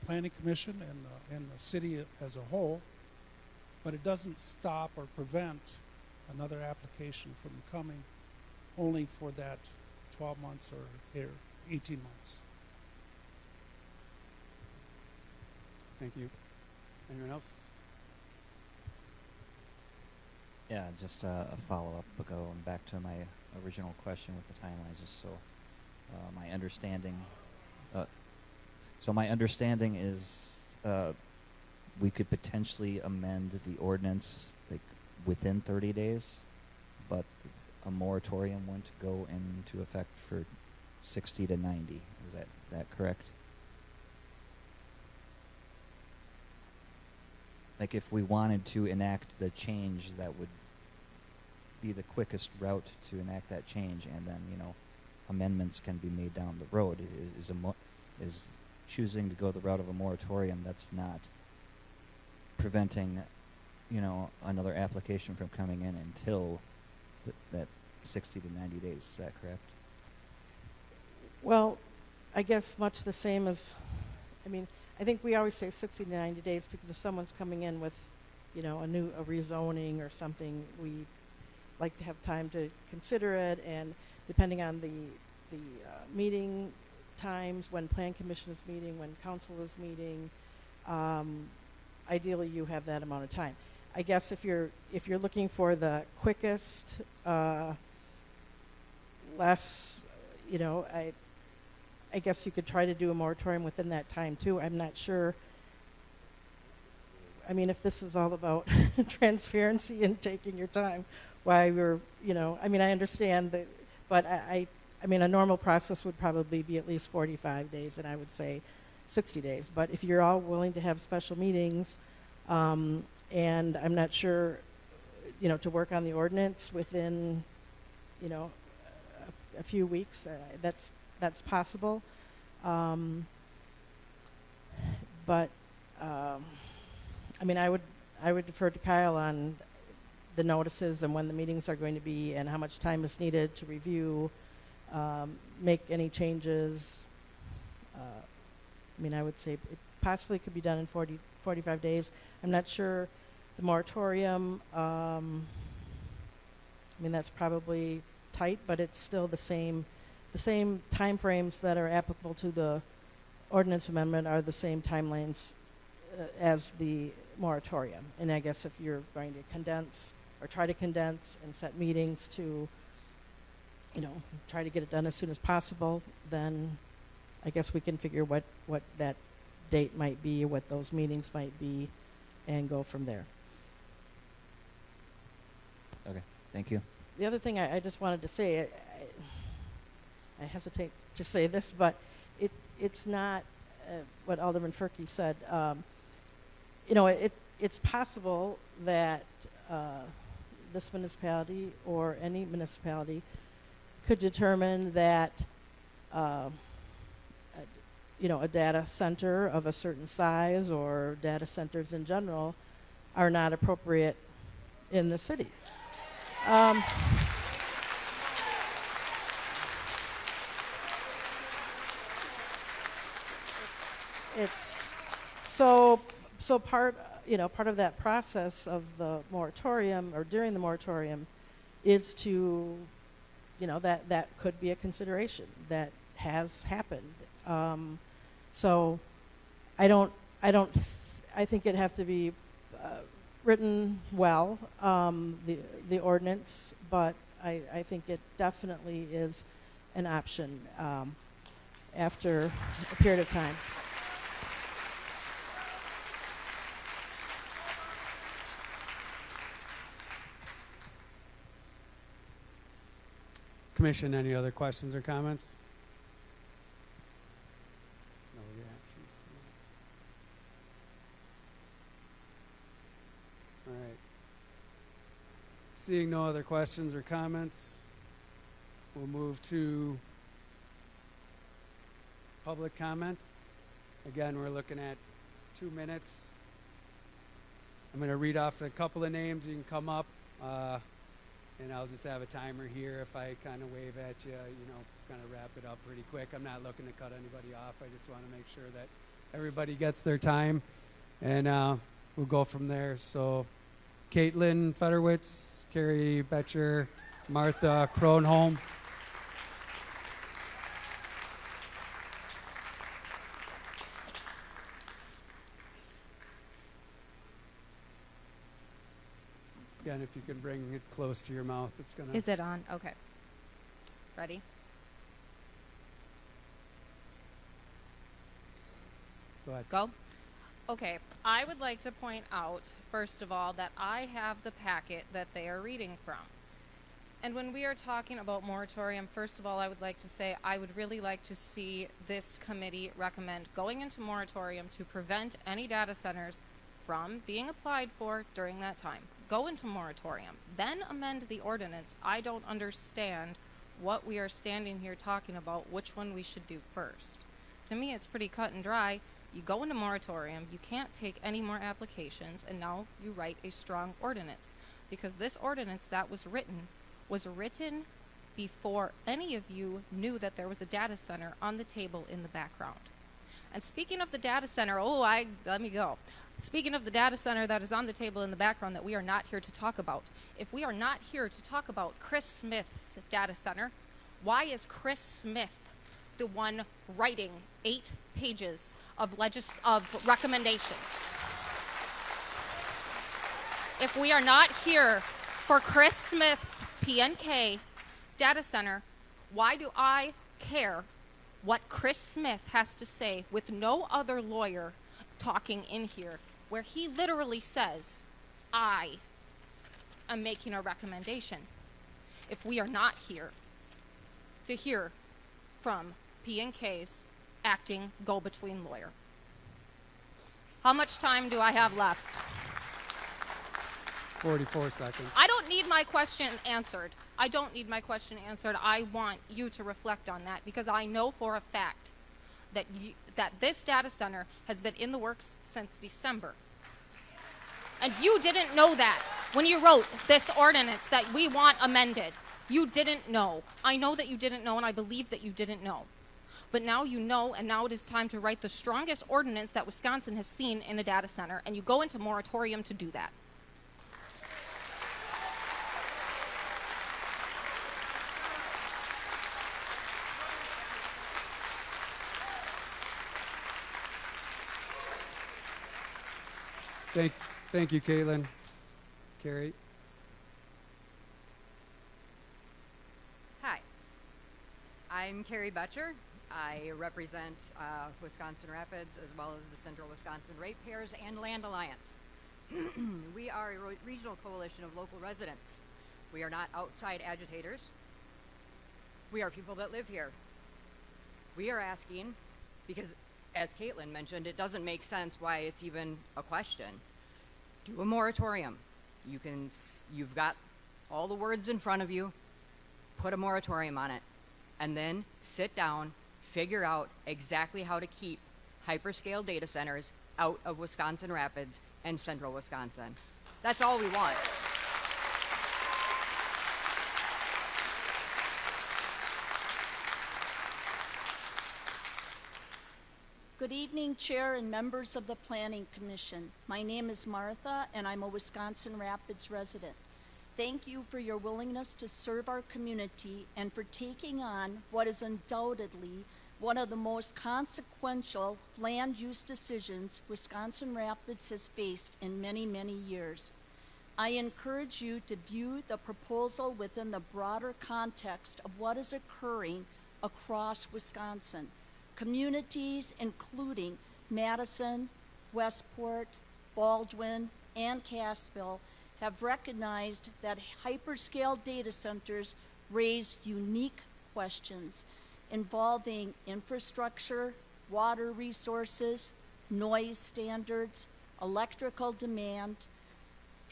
Planning Commission and the city as a whole, but it doesn't stop or prevent another application from coming only for that 12 months or 18 months. Thank you. Anyone else? Yeah, just a follow-up, going back to my original question with the timelines, just so my understanding. So my understanding is we could potentially amend the ordinance like within 30 days, but a moratorium wouldn't go into effect for 60 to 90. Is that correct? Like if we wanted to enact the change, that would be the quickest route to enact that change, and then amendments can be made down the road. Is choosing to go the route of a moratorium, that's not preventing another application from coming in until that 60 to 90 days. Is that correct? Well, I guess much the same as, I think we always say 60 to 90 days because if someone's coming in with, a rezoning or something, we like to have time to consider it, and depending on the meeting times, when Plan Commission is meeting, when Council is meeting, ideally you have that amount of time. I guess if you're looking for the quickest, less, I guess you could try to do a moratorium within that time too. I'm not sure. If this is all about transparency and taking your time, why we're, I understand that, but a normal process would probably be at least 45 days, and I would say 60 days. But if you're all willing to have special meetings, and I'm not sure, to work on the ordinance within, a few weeks, that's possible. But I would defer to Kyle on the notices and when the meetings are going to be and how much time is needed to review, make any changes. I would say it possibly could be done in 45 days. I'm not sure the moratorium, that's probably tight, but it's still the same time frames that are applicable to the ordinance amendment are the same timelines as the moratorium. And I guess if you're going to condense or try to condense and set meetings to, try to get it done as soon as possible, then I guess we can figure what that date might be, what those meetings might be, and go from there. Okay, thank you. The other thing I just wanted to say, I hesitate to say this, but it's not what Alderman Furkey said. You know, it's possible that this municipality or any municipality could determine that you know, a data center of a certain size or data centers in general are not appropriate in the city. It's so part, you know, part of that process of the moratorium or during the moratorium is to, you know, that could be a consideration that has happened. So I think it'd have to be written well, the ordinance, but I think it definitely is an option after a period of time. Commission, any other questions or comments? No reactions tonight. All right. Seeing no other questions or comments, we'll move to public comment. Again, we're looking at 2 minutes. I'm going to read off a couple of names. You can come up. And I'll just have a timer here. If I kind of wave at you, you know, kind of wrap it up pretty quick. I'm not looking to cut anybody off. I just want to make sure that everybody gets their time. And we'll go from there. So Caitlin Federwitz, Carrie Betcher, Martha Kronholm. Again, if you can bring it close to your mouth, it's going to... Is it on? Okay. Ready? Go ahead. Go? Okay. I would like to point out, first of all, that I have the packet that they are reading from. And when we are talking about moratorium, first of all, I would like to say I would really like to see this committee recommend going into moratorium to prevent any data centers from being applied for during that time. Go into moratorium, then amend the ordinance. I don't understand what we are standing here talking about, which one we should do first. To me, it's pretty cut and dry. You go into moratorium, you can't take any more applications, and now you write a strong ordinance. Because this ordinance that was written before any of you knew that there was a data center on the table in the background. And speaking of the data center, let me go. Speaking of the data center that is on the table in the background that we are not here to talk about, if we are not here to talk about Chris Smith's data center, why is Chris Smith the one writing 8 pages of recommendations? If we are not here for Chris Smith's PNK data center, why do I care what Chris Smith has to say with no other lawyer talking in here, where he literally says, I am making a recommendation, if we are not here to hear from P&K's acting go-between lawyer? How much time do I have left? 44 seconds. I don't need my question answered. I don't need my question answered. I want you to reflect on that, because I know for a fact that this data center has been in the works since December. And you didn't know that when you wrote this ordinance that we want amended. You didn't know. I know that you didn't know, and I believe that you didn't know. But now you know, and now it is time to write the strongest ordinance that Wisconsin has seen in a data center, and you go into moratorium to do that. Thank you, Caitlin. Carrie? Hi, I'm Carrie Betcher. I represent Wisconsin Rapids as well as the Central Wisconsin Ratepayers and Land Alliance. We are a regional coalition of local residents We are not outside agitators. We are people that live here. We are asking, because as Caitlin mentioned, it doesn't make sense why it's even a question. Do a moratorium. You've got all the words in front of you, put a moratorium on it, and then sit down, figure out exactly how to keep hyperscale data centers out of Wisconsin Rapids and central Wisconsin. That's all we want. Good evening, Chair and members of the Planning Commission. My name is Martha, and I'm a Wisconsin Rapids resident. Thank you for your willingness to serve our community and for taking on what is undoubtedly one of the most consequential land use decisions Wisconsin Rapids has faced in many, many years. I encourage you to view the proposal within the broader context of what is occurring across Wisconsin. Communities including Madison, Westport, Baldwin, and Cassville have recognized that hyperscale data centers raise unique questions involving infrastructure, water resources, noise standards, electrical demand,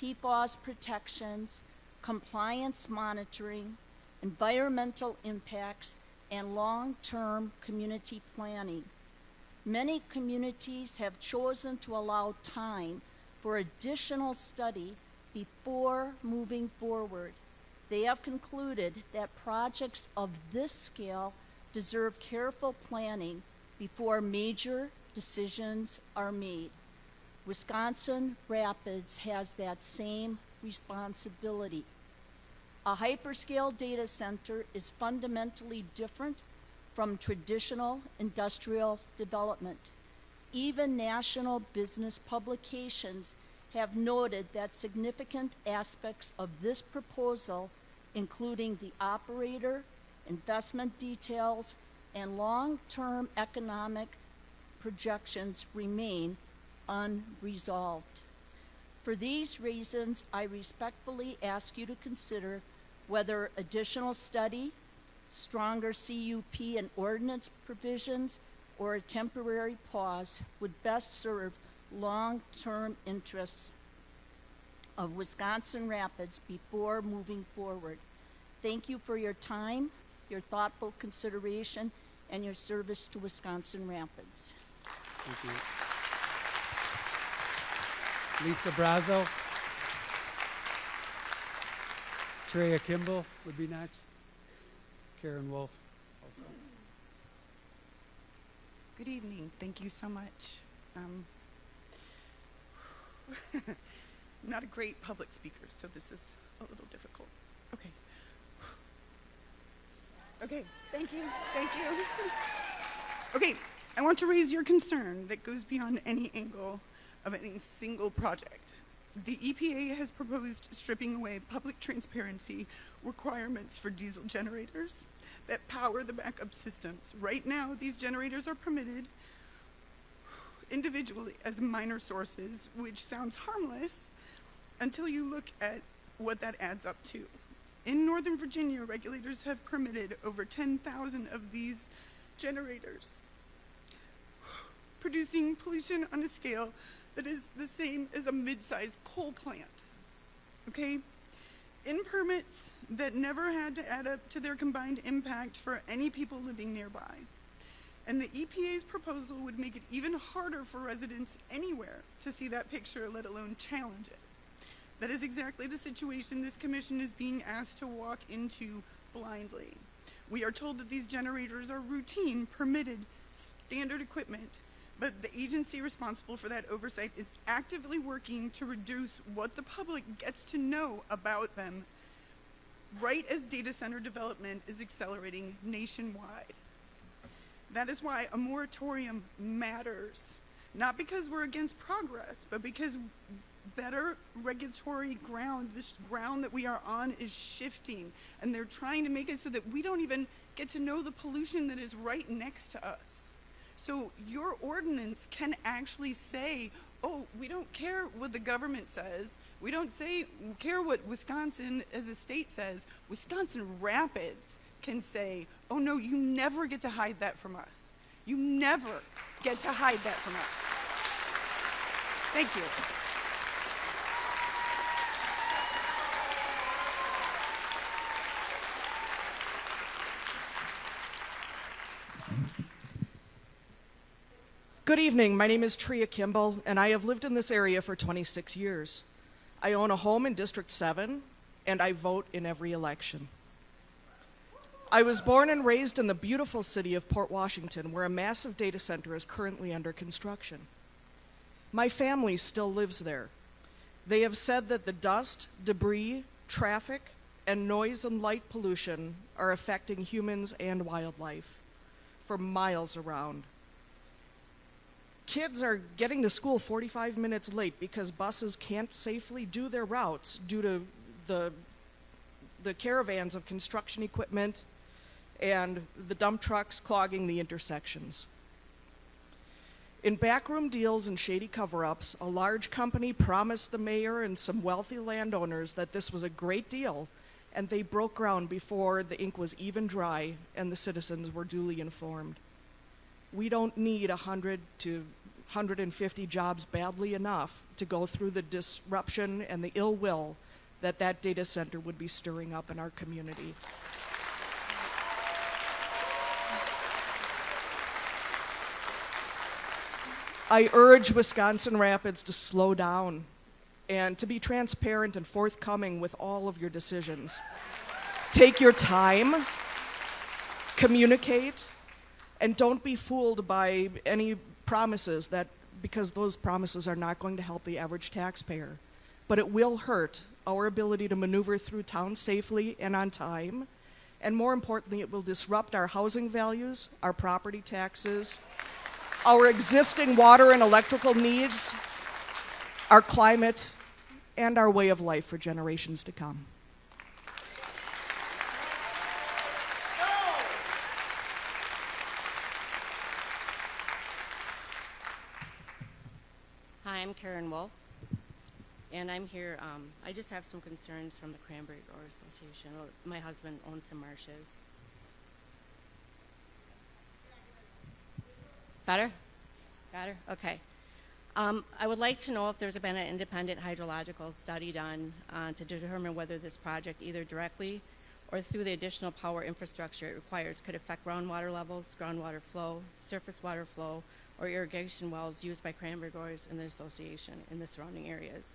PFAS protections, compliance monitoring, environmental impacts, and long-term community planning. Many communities have chosen to allow time for additional study before moving forward. They have concluded that projects of this scale deserve careful planning before major decisions are made. Wisconsin Rapids has that same responsibility. A hyperscale data center is fundamentally different from traditional industrial development. Even national business publications have noted that significant aspects of this proposal, including the operator, investment details, and long-term economic projections, remain unresolved. For these reasons, I respectfully ask you to consider whether additional study, stronger CUP and ordinance provisions, or a temporary pause would best serve long-term interests of Wisconsin Rapids before moving forward. Thank you for your time, your thoughtful consideration, and your service to Wisconsin Rapids. Thank you. Lisa Brazo. Treya Kimball would be next. Karen Wolf also. Good evening. Thank you so much. I'm not a great public speaker, so this is a little difficult. Okay. Okay, thank you, thank you. Okay, I want to raise your concern that goes beyond any angle of any single project. The EPA has proposed stripping away public transparency requirements for diesel generators that power the backup systems. Right now, these generators are permitted individually as minor sources, which sounds harmless until you look at what that adds up to. In Northern Virginia, regulators have permitted over 10,000 of these generators, producing pollution on a scale that is the same as a mid-sized coal plant, okay? In permits that never had to add up to their combined impact for any people living nearby. And the EPA's proposal would make it even harder for residents anywhere to see that picture, let alone challenge it. That is exactly the situation this commission is being asked to walk into blindly. We are told that these generators are routine, permitted, standard equipment, but the agency responsible for that oversight is actively working to reduce what the public gets to know about them, right as data center development is accelerating nationwide. That is why a moratorium matters, not because we're against progress, but because better regulatory ground, this ground that we are on, is shifting, and they're trying to make it so that we don't even get to know the pollution that is right next to us. So your ordinance can actually say oh, we don't care what the government says. We don't care what Wisconsin as a state says. Wisconsin Rapids can say, oh no, you never get to hide that from us. You never get to hide that from us. Thank you. Good evening. My name is Tria Kimball, and I have lived in this area for 26 years. I own a home in District 7, and I vote in every election. I was born and raised in the beautiful city of Port Washington, where a massive data center is currently under construction. My family still lives there. They have said that the dust, debris, traffic, and noise and light pollution are affecting humans and wildlife for miles around. Kids are getting to school 45 minutes late because buses can't safely do their routes due to the caravans of construction equipment and the dump trucks clogging the intersections. In backroom deals and shady cover-ups, a large company promised the mayor and some wealthy landowners that this was a great deal, and they broke ground before the ink was even dry and the citizens were duly informed. We don't need 100 to 150 jobs badly enough to go through the disruption and the ill will that that data center would be stirring up in our community. I urge Wisconsin Rapids to slow down and to be transparent and forthcoming with all of your decisions. Take your time, communicate, and don't be fooled by any promises because those promises are not going to help the average taxpayer. But it will hurt our ability to maneuver through town safely and on time. And more importantly, it will disrupt our housing values, our property taxes, our existing water and electrical needs, our climate, and our way of life for generations to come. Hi, I'm Karen Wolf, and I'm here. I just have some concerns from the Cranberry Growers Association. Well, my husband owns some marshes. Better? Better? Okay. I would like to know if there's been an independent hydrological study done to determine whether this project, either directly or through the additional power infrastructure it requires, could affect groundwater levels, groundwater flow, surface water flow, or irrigation wells used by cranberry growers in the association in the surrounding areas.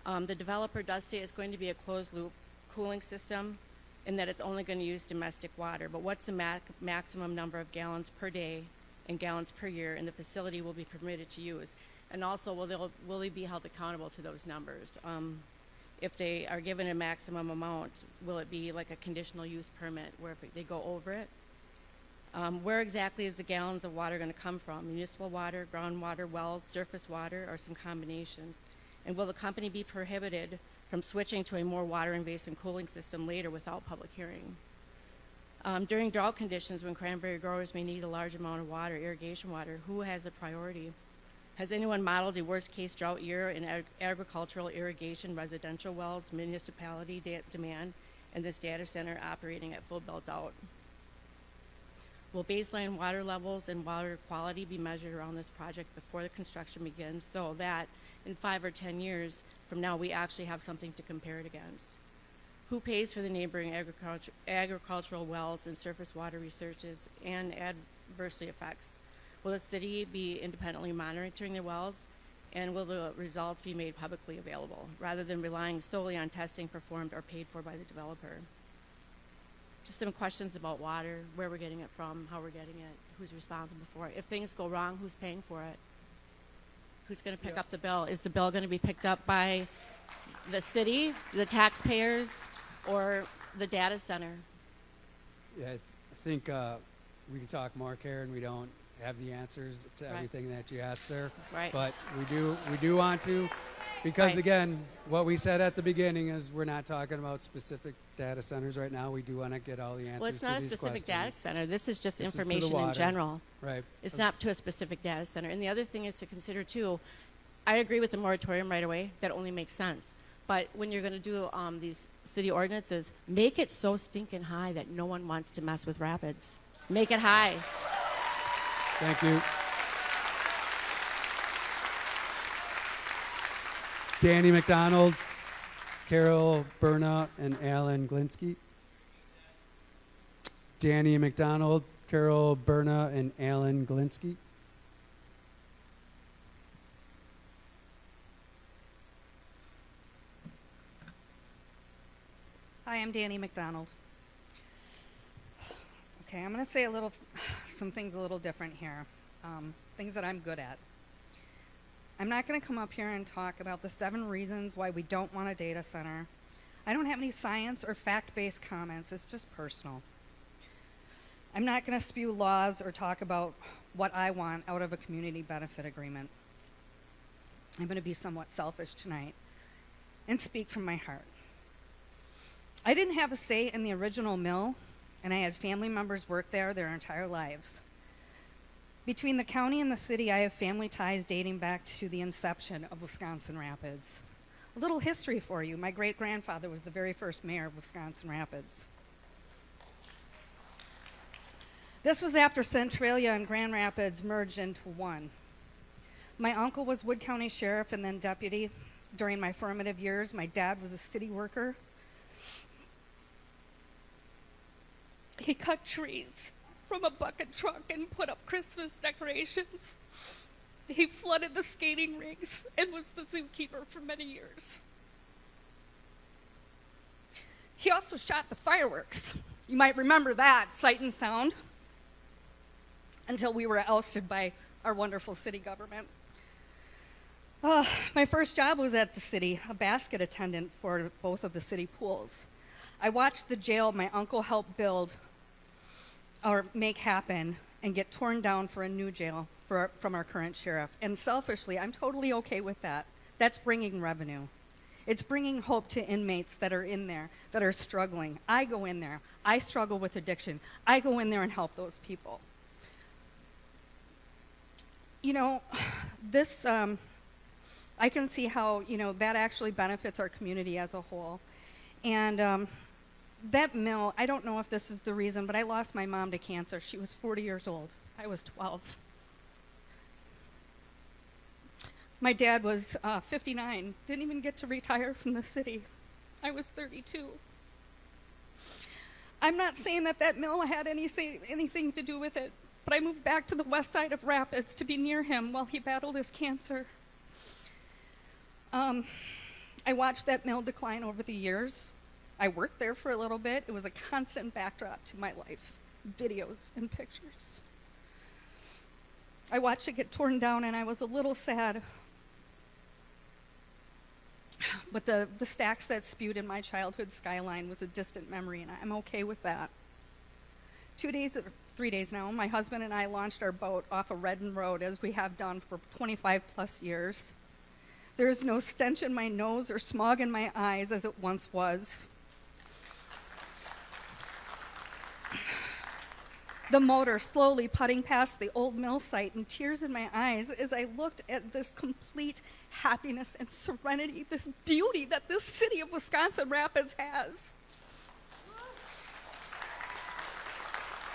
The developer does say it's going to be a closed-loop cooling system and that it's only going to use domestic water, but what's the maximum number of gallons per day and gallons per year and the facility will be permitted to use? And also, will they be held accountable to those numbers? If they are given a maximum amount, will it be like a conditional use permit where if they go over it? Where exactly is the gallons of water going to come from? Municipal water, groundwater, wells, surface water, or some combinations? And will the company be prohibited from switching to a more water-invasive cooling system later without public hearing? During drought conditions, when cranberry growers may need a large amount of water, irrigation water, who has the priority? Has anyone modeled a worst-case drought year in agricultural irrigation, residential wells, municipality demand, and this data center operating at full built-out? Will baseline water levels and water quality be measured around this project before the construction begins so that in 5 or 10 years from now we actually have something to compare it against? Who pays for the neighboring agricultural wells and surface water researches and adversely effects? Will the city be independently monitoring the wells, and will the results be made publicly available rather than relying solely on testing performed or paid for by the developer? Just some questions about water, where we're getting it from, how we're getting it, who's responsible for it. If things go wrong, who's paying for it? Who's going to pick up the bill? Is the bill going to be picked up by the city, the taxpayers, or the data center? Yeah, I think we can talk more, Karen. We don't have the answers to everything that you asked there. Right. But we do want to, because again, what we said at the beginning is we're not talking about specific data centers right now. We do want to get all the answers Well, it's to not a these specific questions. data center. This is just This is to the information in water. general. Right. It's not to a specific data center. And the other thing is to consider too, I agree with the moratorium right away. That only makes sense. But when you're going to do these city ordinances, make it so stinking high that no one wants to mess with Rapids. Make it high. Thank you. Danny McDonald, Carol Berna, and Alan Glinsky. Danny McDonald, Carol Berna, and Alan Glinsky. Hi, I'm Danny McDonald. Okay, I'm going to say some things a little different here, things that I'm good at. I'm not going to come up here and talk about the 7 reasons why we don't want a data center. I don't have any science or fact-based comments. It's just personal. I'm not going to spew laws or talk about what I want out of a community benefit agreement. I'm going to be somewhat selfish tonight and speak from my heart. I didn't have a say in the original mill, and I had family members work there their entire lives. Between the county and the city, I have family ties dating back to the inception of Wisconsin Rapids. A little history for you. My great-grandfather was the very first mayor of Wisconsin Rapids. This was after Centralia and Grand Rapids merged into one. My uncle was Wood County Sheriff and then deputy. During my formative years, my dad was a city worker. He cut trees from a bucket truck and put up Christmas decorations. He flooded the skating rinks and was the zookeeper for many years. He also shot the fireworks. You might remember that, sight and sound, until we were ousted by our wonderful city government. My first job was at the city, a basket attendant for both of the city pools. I watched the jail my uncle helped build or make happen and get torn down for a new jail from our current sheriff. And selfishly, I'm totally okay with that. That's bringing revenue. It's bringing hope to inmates that are in there, that are struggling. I go in there. I struggle with addiction. I go in there and help those people. You know, this, I can see how, that actually benefits our community as a whole. And that mill, I don't know if this is the reason, but I lost my mom to cancer. She was 40 years old. I was 12. My dad was 59, didn't even get to retire from the city. I was 32. I'm not saying that mill had anything to do with it, but I moved back to the west side of Rapids to be near him while he battled his cancer. I watched that mill decline over the years. I worked there for a little bit. It was a constant backdrop to my life, videos and pictures. I watched it get torn down and I was a little sad. But the stacks that spewed in my childhood skyline was a distant memory, and I'm okay with that. 3 days now, my husband and I launched our boat off of Redden Road, as we have done for 25 plus years. There is no stench in my nose or smog in my eyes as it once was. The motor slowly putting past the old mill site and tears in my eyes as I looked at this complete happiness and serenity, this beauty that this city of Wisconsin Rapids has.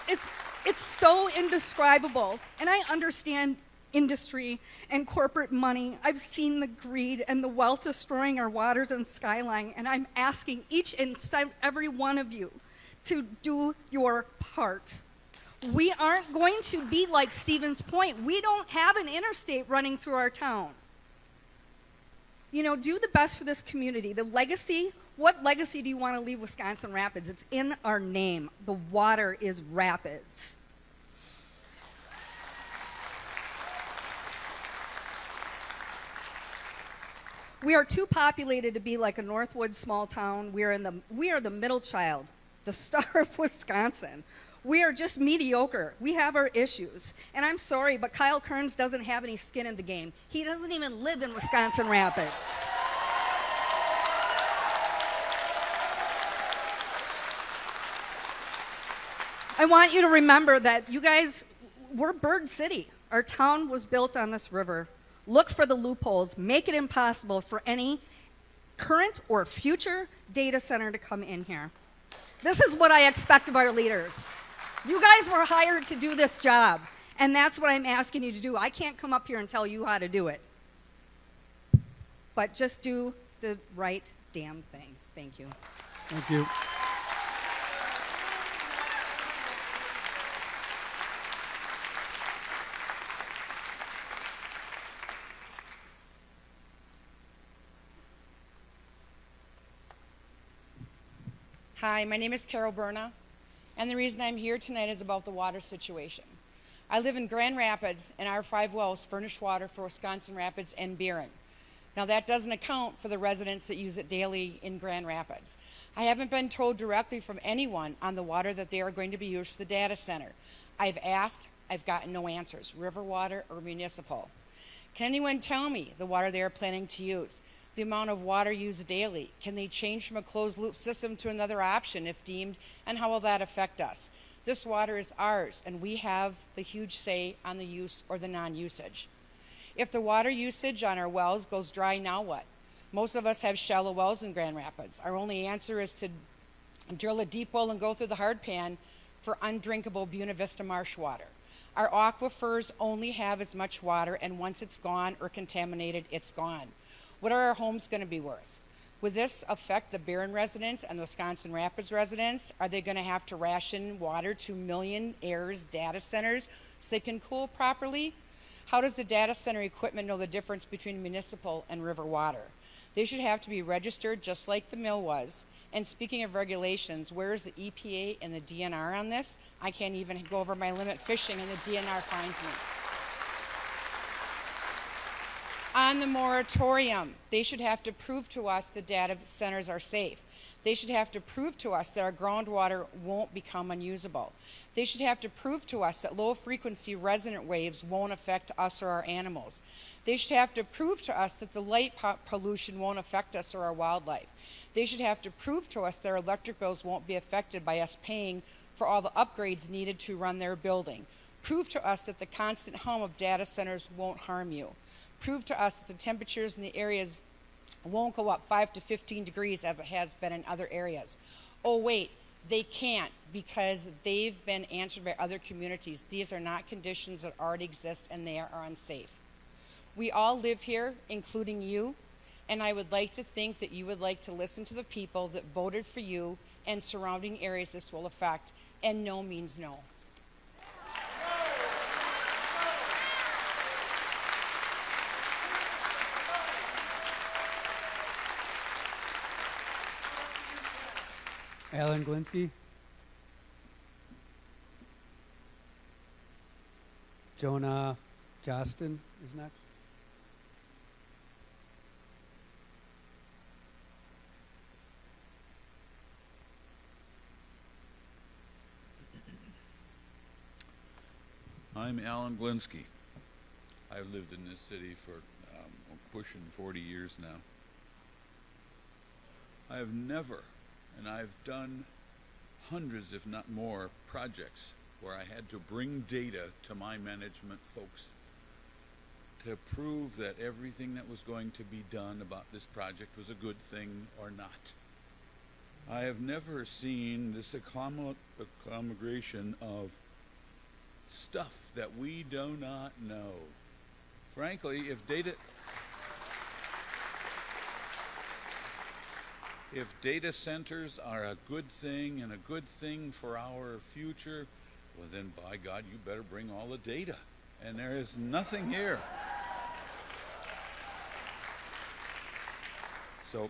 It's so indescribable, and I understand industry and corporate money. I've seen the greed and the wealth destroying our waters and skyline, and I'm asking each and every one of you to do your part. We aren't going to be like Stevens Point. We don't have an interstate running through our town. Do the best for this community. The legacy, what legacy do you want to leave Wisconsin Rapids? It's in our name. The water is Rapids. We are too populated to be like a Northwood small town. We are the middle child, the star of Wisconsin. We are just mediocre. We have our issues. And I'm sorry, but Kyle Kearns doesn't have any skin in the game. He doesn't even live in Wisconsin Rapids. I want you to remember that you guys, we're Bird City. Our town was built on this river. look for the loopholes, make it impossible for any current or future data center to come in here. This is what I expect of our leaders. You guys were hired to do this job, and that's what I'm asking you to do. I can't come up here and tell you how to do it. But just do the right damn thing. Thank you. Thank you. Hi, my name is Carol Berna, and the reason I'm here tonight is about the water situation. I live in Grand Rapids, and our 5 wells furnish water for Wisconsin Rapids and Burin. Now, that doesn't account for the residents that use it daily in Grand Rapids. I haven't been told directly from anyone on the water that they are going to be used for the data center. I've asked, I've gotten no answers, river water or municipal. Can anyone tell me the water they are planning to use? The amount of water used daily? Can they change from a closed loop system to another option if deemed, and how will that affect us? This water is ours, and we have the huge say on the use or the non-usage. If the water usage on our wells goes dry, now what? Most of us have shallow wells in Grand Rapids. Our only answer is to drill a deep well and go through the hard pan for undrinkable Buena Vista marsh water. Our aquifers only have as much water, and once it's gone or contaminated, it's gone. What are our homes going to be worth? Would this affect the Burin residents and the Wisconsin Rapids residents? Are they going to have to ration water to million heirs data centers so they can cool properly? How does the data center equipment know the difference between municipal and river water? They should have to be registered just like the mill was. And speaking of regulations, where is the EPA and the DNR on this? I can't even go over my limit fishing and the DNR finds me. On the moratorium, they should have to prove to us the data centers are safe. They should have to prove to us that our groundwater won't become unusable. They should have to prove to us that low-frequency resonant waves won't affect us or our animals. They should have to prove to us that the light pollution won't affect us or our wildlife. They should have to prove to us that our electric bills won't be affected by us paying for all the upgrades needed to run their building. Prove to us that the constant hum of data centers won't harm you. Prove to us that the temperatures in the areas won't go up 5 to 15 degrees as it has been in other areas. Oh wait, they can't because they've been answered by other communities. These are not conditions that already exist and they are unsafe. We all live here, including you, and I would like to think that you would like to listen to the people that voted for you and surrounding areas this will affect, and no means no. Alan Glinsky. Jonah Jostin is next. I'm Alan Glinsky. I've lived in this city for pushing 40 years now. I have never, and I've done hundreds, if not more, projects where I had to bring data to my management folks to prove that everything that was going to be done about this project was a good thing or not. I have never seen this agglomeration of stuff that we do not know. Frankly, if data centers are a good thing and a good thing for our future, well then by God, you better bring all the data. And there is nothing here. So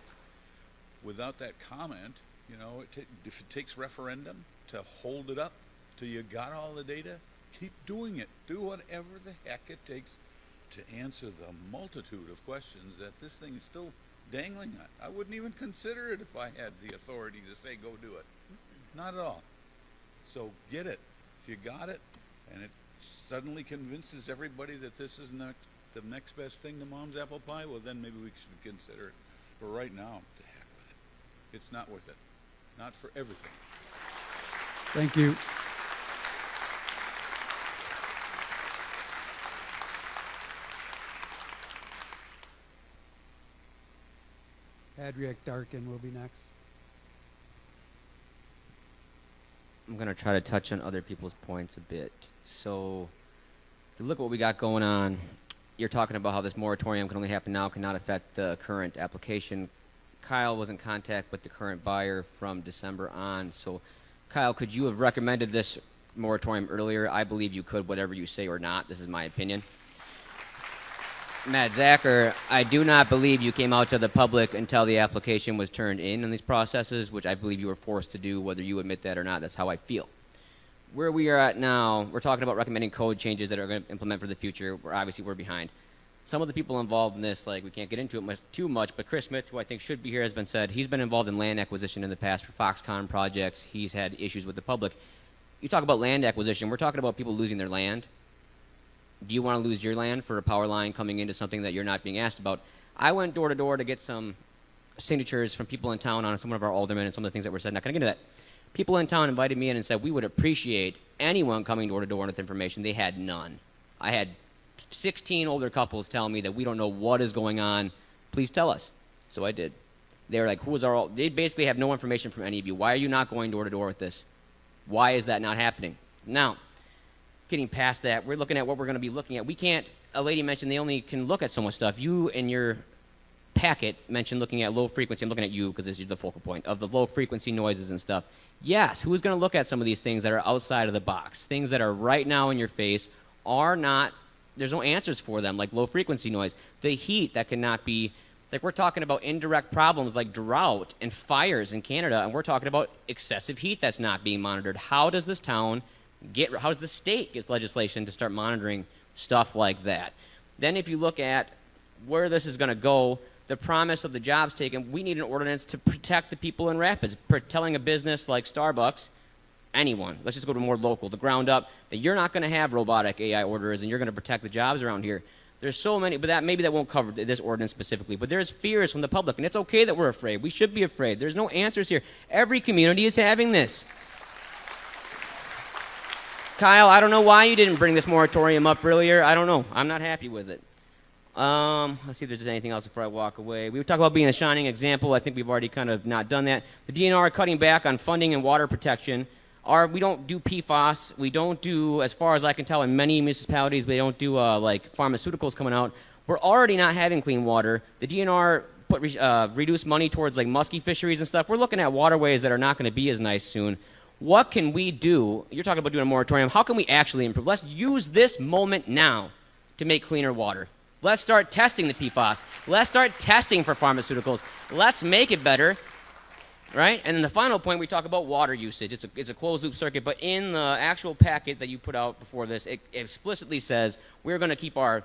without that comment, you know, if it takes referendum to hold it up till you got all the data, keep doing it. Do whatever the heck it takes to answer the multitude of questions that this thing is still dangling on. I wouldn't even consider it if I had the authority to say go do it. Not at all. So get it. If you got it and it suddenly convinces everybody that this is not the next best thing to mom's apple pie, well then maybe we should consider it. But right now, to heck with it. It's not worth it. Not for everything. Thank you. Patrick Darkin will be next. I'm going to try to touch on other people's points a bit. So, if you look at what we got going on, you're talking about how this moratorium can only happen now, cannot affect the current application. Kyle was in contact with the current buyer from December on. So, Kyle, could you have recommended this moratorium earlier? I believe you could, whatever you say or not. This is my opinion. Matt Zacher, I do not believe you came out to the public until the application was turned in these processes, which I believe you were forced to do, whether you admit that or not. That's how I feel. Where we are at now, we're talking about recommending code changes that are going to implement for the future. We're behind. Some of the people involved in this, like, we can't get into it too much, but Chris Smith, who I think should be here, has been said, he's been involved in land acquisition in the past for Foxconn projects. He's had issues with the public. You talk about land acquisition, we're talking about people losing their land. Do you want to lose your land for a power line coming into something that you're not being asked about? I went door to door to get some signatures from people in town on some of our aldermen and some of the things that were said. Not going to get into that. People in town invited me in and said we would appreciate anyone coming door to door with information. They had none. I had 16 older couples telling me that we don't know what is going on. Please tell us. So I did. They were like, they basically have no information from any of you. Why are you not going door to door with this? Why is that not happening? Now, getting past that, we're looking at what we're going to be looking at. We can't, a lady mentioned they only can look at so much stuff. You in your packet mentioned looking at low frequency. I'm looking at you because this is the focal point of the low frequency noises and stuff. Yes, who's going to look at some of these things that are outside of the box? Things that are right now in your face are not, there's no answers for them, like low frequency noise. The heat that cannot be, like we're talking about indirect problems like drought and fires in Canada, and we're talking about excessive heat that's not being monitored. How does this town how does the state get legislation to start monitoring stuff like that? Then if you look at where this is going to go, the promise of the jobs taken, we need an ordinance to protect the people in Rapids. Telling a business like Starbucks, anyone, let's just go to more local, the ground up, that you're not going to have robotic AI orders and you're going to protect the jobs around here. There's so many, but maybe that won't cover this ordinance specifically, but there's fears from the public, and it's okay that we're afraid. We should be afraid. There's no answers here. Every community is having this. Kyle, I don't know why you didn't bring this moratorium up earlier. I don't know. I'm not happy with it. Let's see if there's anything else before I walk away. We talk about being a shining example. I think we've already kind of not done that. The DNR cutting back on funding and water protection. We don't do PFAS. We don't do, as far as I can tell, in many municipalities, they don't do like pharmaceuticals coming out. We're already not having clean water. The DNR put reduced money towards like musky fisheries and stuff. We're looking at waterways that are not going to be as nice soon. What can we do? You're talking about doing a moratorium. How can we actually improve? Let's use this moment now to make cleaner water. Let's start testing the PFAS. Let's start testing for pharmaceuticals. Let's make it better, right? And then the final point, we talk about water usage. It's a closed-loop circuit, but in the actual packet that you put out before this, it explicitly says we're going to keep our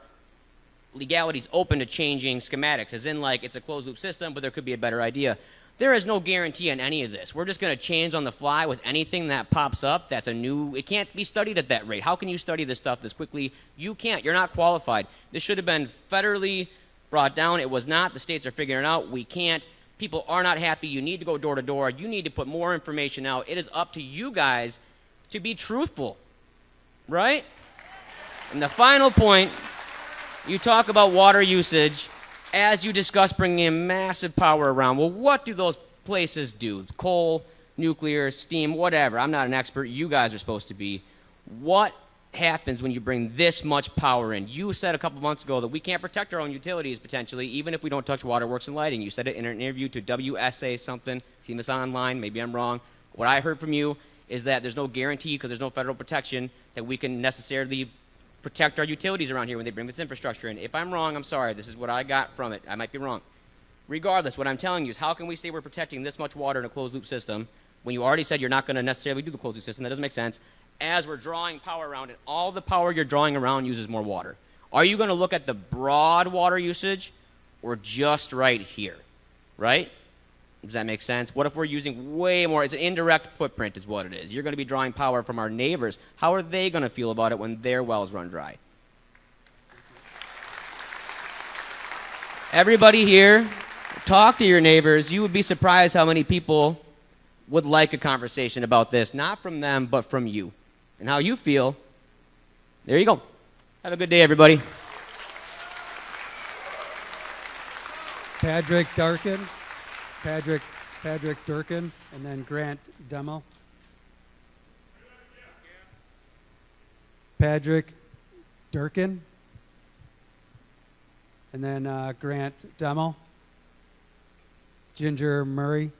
legalities open to changing schematics, as in like it's a closed-loop system, but there could be a better idea. There is no guarantee on any of this. We're just going to change on the fly with anything that pops up. That's a new, it can't be studied at that rate. How can you study this stuff this quickly? You can't. You're not qualified. This should have been federally brought down. It was not. The states are figuring it out. We can't. People are not happy. You need to go door to door. You need to put more information out. It is up to you guys to be truthful, right? And the final point, you talk about water usage. As you discuss bringing in massive power around, well, what do those places do? Coal, nuclear, steam, whatever. I'm not an expert. You guys are supposed to be. What happens when you bring this much power in? You said a couple months ago that we can't protect our own utilities, potentially, even if we don't touch waterworks and lighting. You said it in an interview to WSA something. Seen this online. Maybe I'm wrong. What I heard from you is that there's no guarantee, because there's no federal protection, that we can necessarily protect our utilities around here when they bring this infrastructure in. If I'm wrong, I'm sorry. This is what I got from it. I might be wrong. Regardless, what I'm telling you is how can we say we're protecting this much water in a closed-loop system when you already said you're not going to necessarily do the closed-loop system? That doesn't make sense. As we're drawing power around it, all the power you're drawing around uses more water. Are you going to look at the broad water usage or just right here, right? Does that make sense? What if we're using way more? It's an indirect footprint is what it is. You're going to be drawing power from our neighbors. How are they going to feel about it when their wells run dry? Everybody here, talk to your neighbors. You would be surprised how many people would like a conversation about this, not from them, but from you. And how you feel. There you go. Have a good day, everybody. Patrick Darkin. Patrick Durkin, and then Grant Demmel. Patrick Durkin, and then Grant Demmel. Ginger Murray.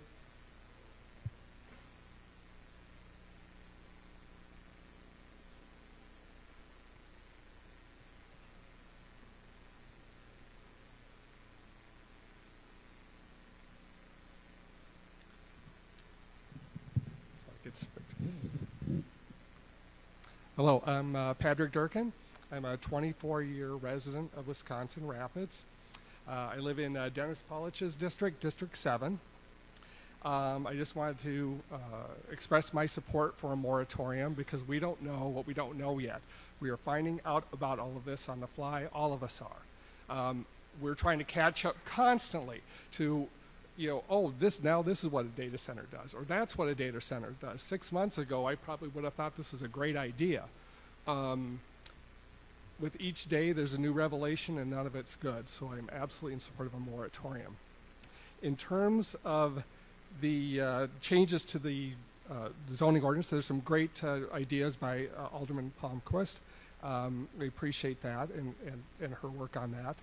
Hello, I'm Patrick Durkin. I'm a 24-year resident of Wisconsin Rapids. I live in Dennis Polich's district, District 7. I just wanted to express my support for a moratorium because we don't know what we don't know yet. We are finding out about all of this on the fly. All of us are. We're trying to catch up constantly to, oh, this is what a data center does, or that's what a data center does. 6 months ago, I probably would have thought this was a great idea. With each day, there's a new revelation, and none of it's good. So I'm absolutely in support of a moratorium. In terms of the changes to the zoning ordinance, there's some great ideas by Alderman Palmquist. We appreciate that and her work on that.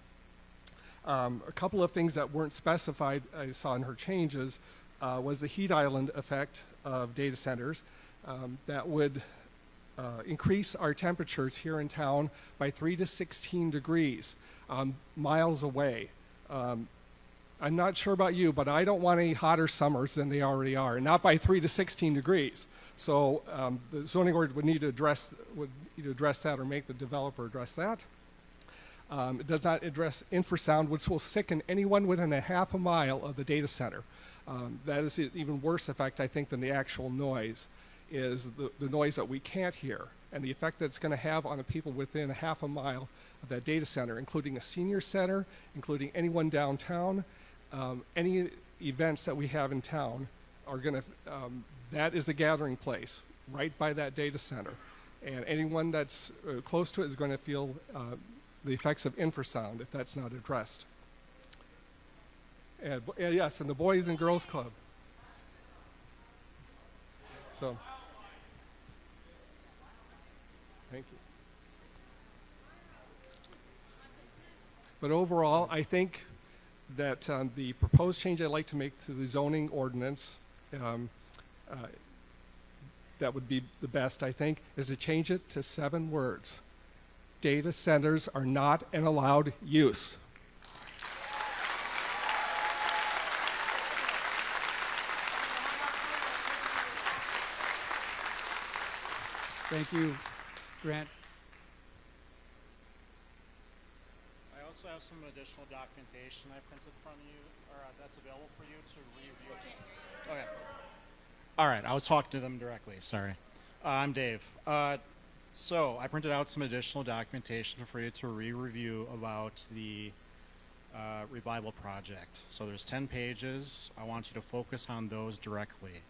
A couple of things that weren't specified I saw in her changes was the heat island effect of data centers that would increase our temperatures here in town by 3 to 16 degrees miles away. I'm not sure about you, but I don't want any hotter summers than they already are, not by 3 to 16 degrees. So the zoning ordinance would need to address that or make the developer address that. It does not address infrasound, which will sicken anyone within a half a mile of the data center. That is an even worse effect, I think, than the actual noise, is the noise that we can't hear and the effect that it's going to have on the people within a half a mile of that data center, including a senior center, including anyone downtown. Any events that we have in town are going to, that is the gathering place right by that data center. And anyone that's close to it is going to feel the effects of infrasound if that's not addressed. And yes, and the Boys and Girls Club. So, thank you. But overall, I think that the proposed change I'd like to make to the zoning ordinance, that would be the best, I think, is to change it to 7 words. Data centers are not an allowed use. Thank you, Grant. I also have some additional documentation I printed from you, or that's available for you to review. Okay. All right, I was talking to them directly, sorry. I'm Dave. So I printed out some additional documentation for you to re-review about the revival project. So there's 10 pages. I want you to focus on those directly,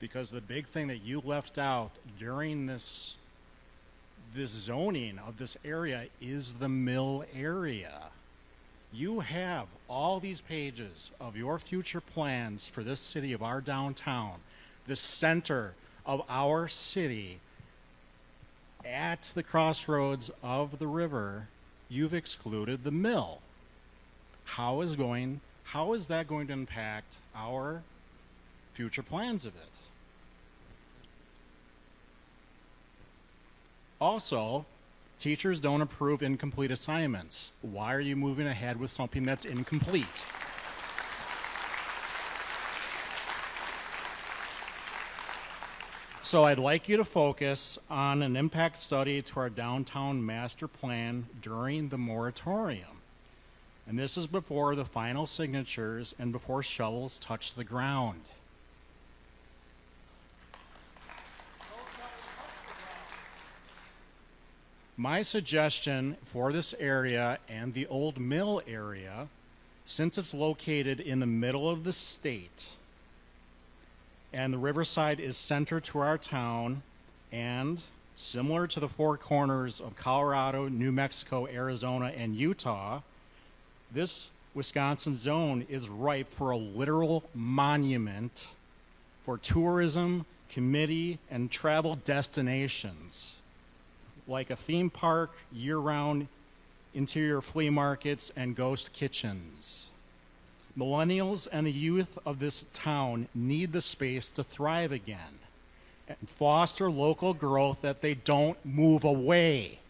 because the big thing that you left out during this zoning of this area is the mill area. You have all these pages of your future plans for this city of our downtown, the center of our city, at the crossroads of the river. You've excluded the mill. How is that going to impact our future plans of it? Also, teachers don't approve incomplete assignments. Why are you moving ahead with something that's incomplete? So I'd like you to focus on an impact study to our downtown master plan during the moratorium. And this is before the final signatures and before shovels touch the ground. My suggestion for this area and the old mill area, since it's located in the middle of the state, and the riverside is center to our town, and similar to the four corners of Colorado, New Mexico, Arizona, and Utah, this Wisconsin zone is ripe for a literal monument for tourism, committee, and travel destinations, like a theme park, year-round interior flea markets, and ghost kitchens. Millennials and the youth of this town need the space to thrive again and foster local growth that they don't move away.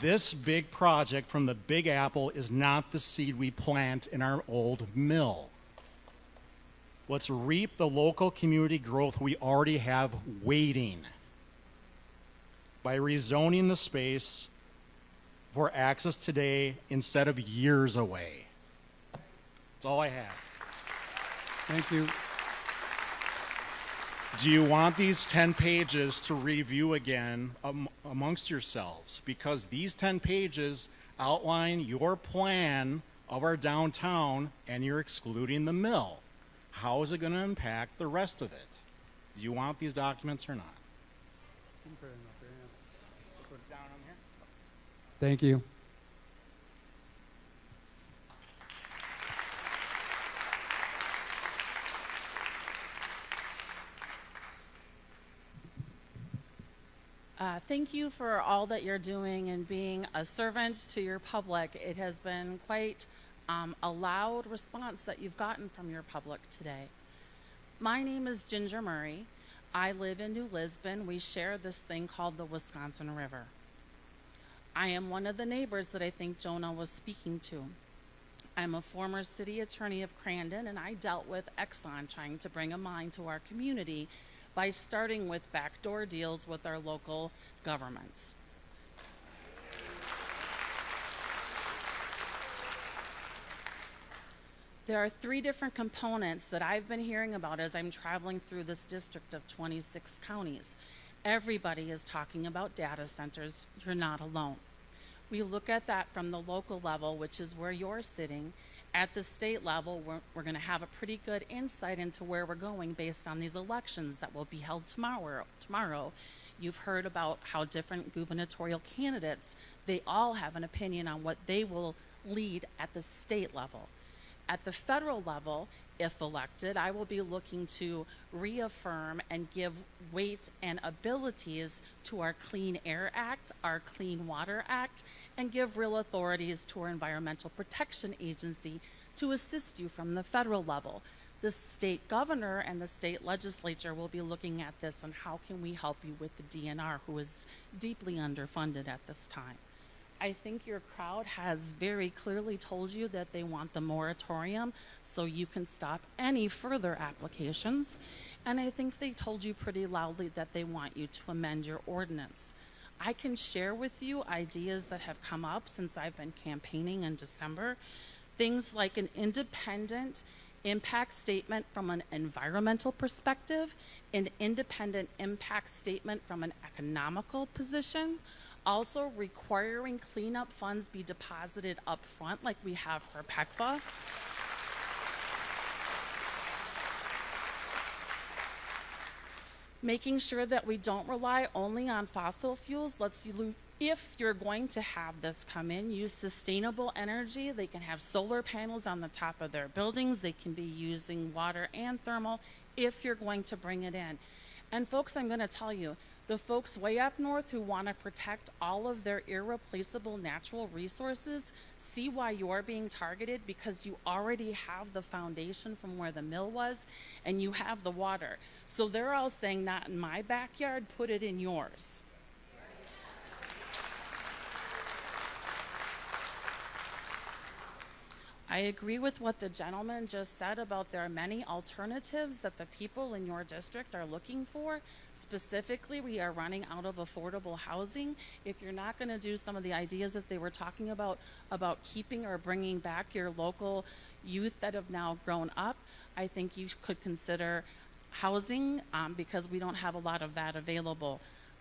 This big project from the Big Apple is not the seed we plant in our old mill. Let's reap the local community growth we already have waiting by rezoning the space for access today instead of years away. That's all I have. Thank you. Do you want these 10 pages to review again amongst yourselves? Because these 10 pages outline your plan of our downtown, and you're excluding the mill. How is it going to impact the rest of it? Do you want these documents or not? So put it down on here. Thank you. Thank you for all that you're doing and being a servant to your public. It has been quite a loud response that you've gotten from your public today. My name is Ginger Murray. I live in New Lisbon. We share this thing called the Wisconsin River. I am one of the neighbors that I think Jonah was speaking to. I'm a former city attorney of Crandon, and I dealt with Exxon trying to bring a mine to our community by starting with backdoor deals with our local governments. There are 3 different components that I've been hearing about as I'm traveling through this district of 26 counties. Everybody is talking about data centers. You're not alone. We look at that from the local level, which is where you're sitting. At the state level, we're going to have a pretty good insight into where we're going based on these elections that will be held tomorrow. You've heard about how different gubernatorial candidates, they all have an opinion on what they will lead at the state level. At the federal level, if elected, I will be looking to reaffirm and give weight and abilities to our Clean Air Act, our Clean Water Act, and give real authorities to our Environmental Protection Agency to assist you from the federal level. The state governor and the state legislature will be looking at this and how can we help you with the DNR, who is deeply underfunded at this time. I think your crowd has very clearly told you that they want the moratorium so you can stop any further applications. And I think they told you pretty loudly that they want you to amend your ordinance. I can share with you ideas that have come up since I've been campaigning in December. Things like an independent impact statement from an environmental perspective, an independent impact statement from an economical position, also requiring cleanup funds be deposited up front like we have for PECFA. Making sure that we don't rely only on fossil fuels. If you're going to have this come in, use sustainable energy. They can have solar panels on the top of their buildings. They can be using water and thermal if you're going to bring it in. And folks, I'm going to tell you, the folks way up north who want to protect all of their irreplaceable natural resources see why you're being targeted, because you already have the foundation from where the mill was and you have the water. So they're all saying, not in my backyard, put it in yours. I agree with what the gentleman just said about there are many alternatives that the people in your district are looking for. Specifically, we are running out of affordable housing. If you're not going to do some of the ideas that they were talking about keeping or bringing back your local youth that have now grown up, I think you could consider housing because we don't have a lot of that available.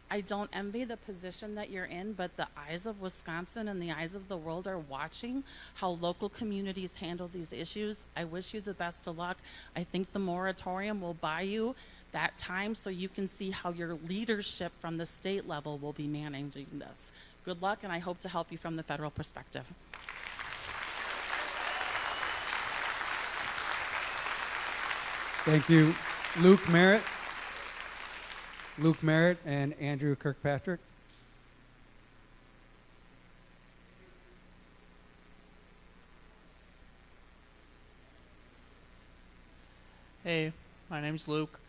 I don't envy the position that you're in, but the eyes of Wisconsin and the eyes of the world are watching how local communities handle these issues. I wish you the best of luck. I think the moratorium will buy you that time so you can see how your leadership from the state level will be managing this. Good luck, and I hope to help you from the federal perspective. Thank you. Luke Merritt. Luke Merritt and Andrew Kirkpatrick. Hey, my name's Luke.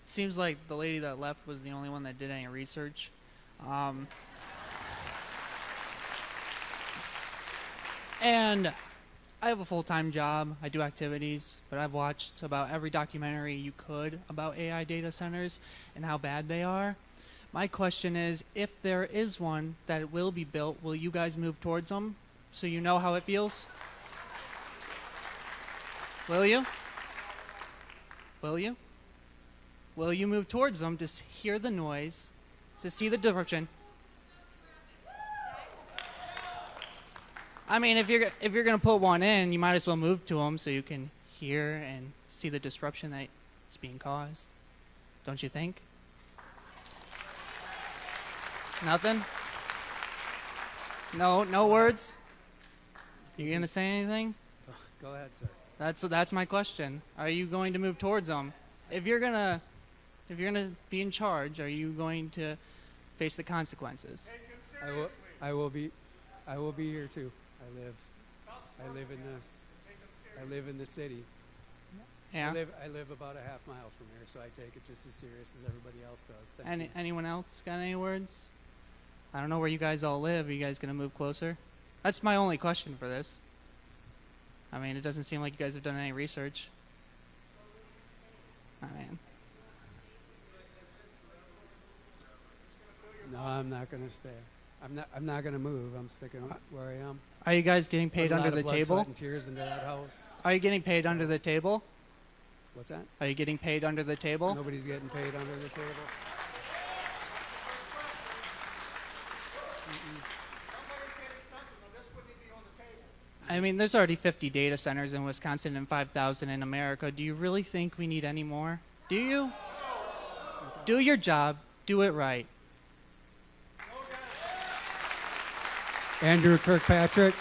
Seems like the lady that left was the only one that did any research. And I have a full-time job. I do activities, but I've watched about every documentary you could about AI data centers and how bad they are. My question is, if there is one that will be built, will you guys move towards them so you know how it feels? Will you? Will you? Will you move towards them to hear the noise, to see the disruption? I mean, if you're gonna put one in, you might as well move to them so you can hear and see the disruption that's being caused. Don't you think? Nothing? No words? You gonna say anything? Go ahead, sir. That's my question. Are you going to move towards them? If you're gonna be in charge, are you going to face the consequences? I will be here too. I live in the city. Yeah. I live about a half mile from here, so I take it just as serious as everybody else does. Thank you. Anyone else got any words? I don't know where you guys all live. Are you guys gonna move closer? That's my only question for this. I mean, it doesn't seem like you guys have done any research. I mean, No, I'm not going to stay. I'm not going to move. I'm sticking where I am. are you guys getting paid Put a lot under of the blood, table? sweat, and tears into that house. Are you getting paid under the table? What's that? Are you getting paid under the table? Nobody's getting paid under the table. I mean, there's already 50 data centers in Wisconsin and 5,000 in America. Do you really think we need any more? Do you? Do your job. Do it right. Andrew Kirkpatrick.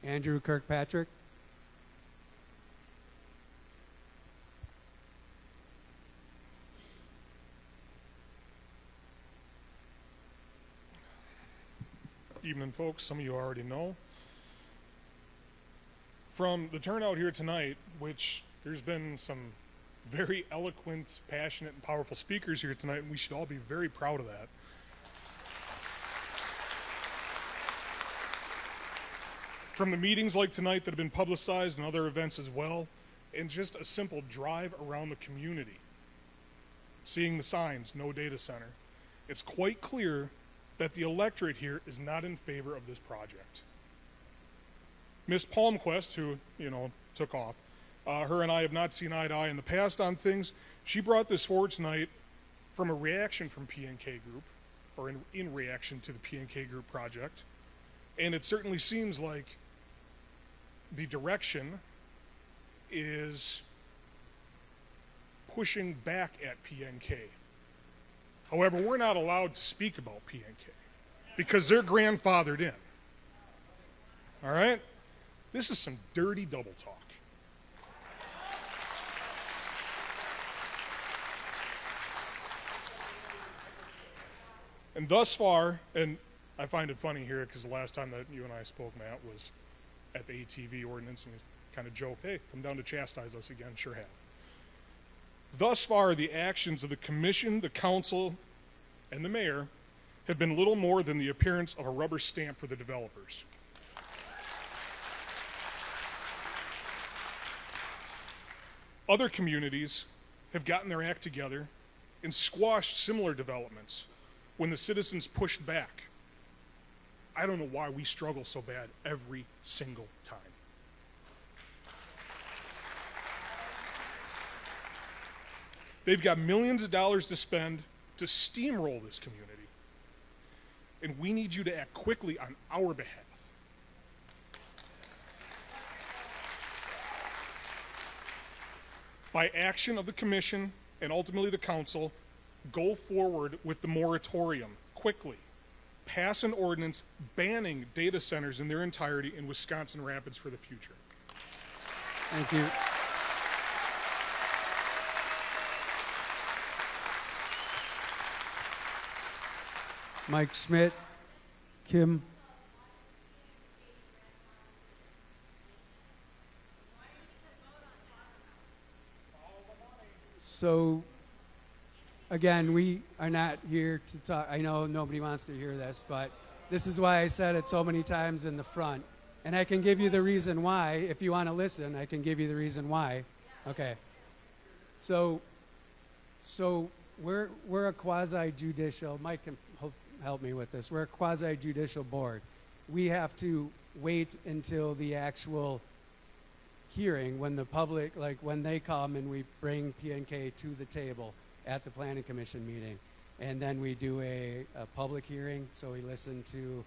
Andrew Kirkpatrick. Evening, folks. Some of you already know. From the turnout here tonight, which there's been some very eloquent, passionate, and powerful speakers here tonight, and we should all be very proud of that. From the meetings like tonight that have been publicized and other events as well, and just a simple drive around the community, seeing the signs, no data center, it's quite clear that the electorate here is not in favor of this project. Ms. Palmquist, who, took off, her and I have not seen eye to eye in the past on things. She brought this forward tonight from a reaction from PNK Group, or in reaction to the PNK Group project. And it certainly seems like the direction is pushing back at PNK. However, we're not allowed to speak about PNK because they're grandfathered in. All right? This is some dirty double talk. And thus far, and I find it funny here because the last time that you and I spoke, Matt, was at the ATV ordinance, and you kind of joked, hey, come down to chastise us again. Sure have. Thus far, the actions of the commission, the council, and the mayor have been little more than the appearance of a rubber stamp for the developers. Other communities have gotten their act together and squashed similar developments when the citizens pushed back. I don't know why we struggle so bad every single time. They've got millions of dollars to spend to steamroll this community. And we need you to act quickly on our behalf. By action of the commission and ultimately the council, go forward with the moratorium quickly. Pass an ordinance banning data centers in their entirety in Wisconsin Rapids for the future. Thank you. Mike Schmidt, Kim. So, again, we are not here to talk. I know nobody wants to hear this, but this is why I said it so many times in the front. And I can give you the reason why. If you want to listen, I can give you the reason why. Okay. So we're a quasi-judicial, Mike can help me with this. We're a quasi-judicial board. We have to wait until the actual hearing when the public, like when they come and we bring PNK to the table at the planning commission meeting. And then we do a public hearing. So we listen to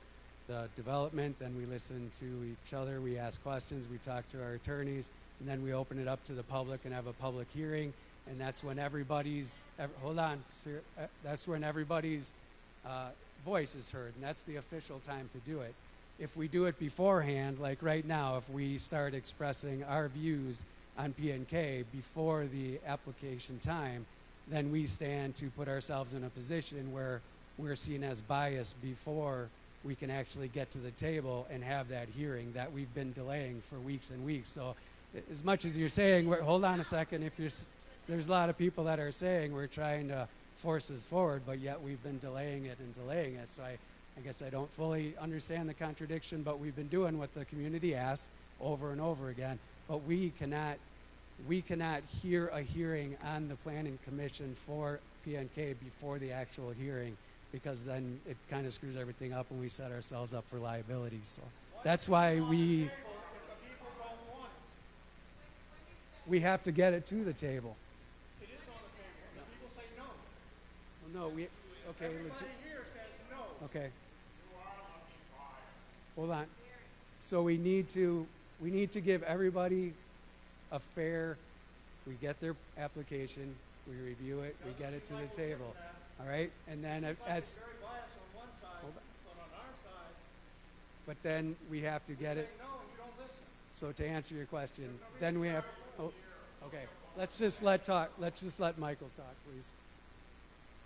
the development, then we listen to each other, we ask questions, we talk to our attorneys, and then we open it up to the public and have a public hearing. And that's when everybody's, hold on, sir, that's when everybody's voice is heard, and that's the official time to do it. If we do it beforehand, like right now, if we start expressing our views on PNK before the application time, then we stand to put ourselves in a position where we're seen as biased before we can actually get to the table and have that hearing that we've been delaying for weeks and weeks. So as much as you're saying, hold on a second, if there's a lot of people that are saying we're trying to force this forward, but yet we've been delaying it. So I guess I don't fully understand the contradiction, but we've been doing what the community asks over and over again. But we cannot hear a hearing on the planning commission for PNK before the actual hearing, because then it kind of screws everything up and we set ourselves up for liability. So that's why we have to get it to the table. It is on the table. People say no. Well, no, okay. Everybody here says no. Okay. Hold on. So we need to give everybody a fair, we get their application, we review it, we get it to the table. All right? And then that's, but then we have to get it. So to answer your question, then we have, okay. Let's just let Michael talk, please.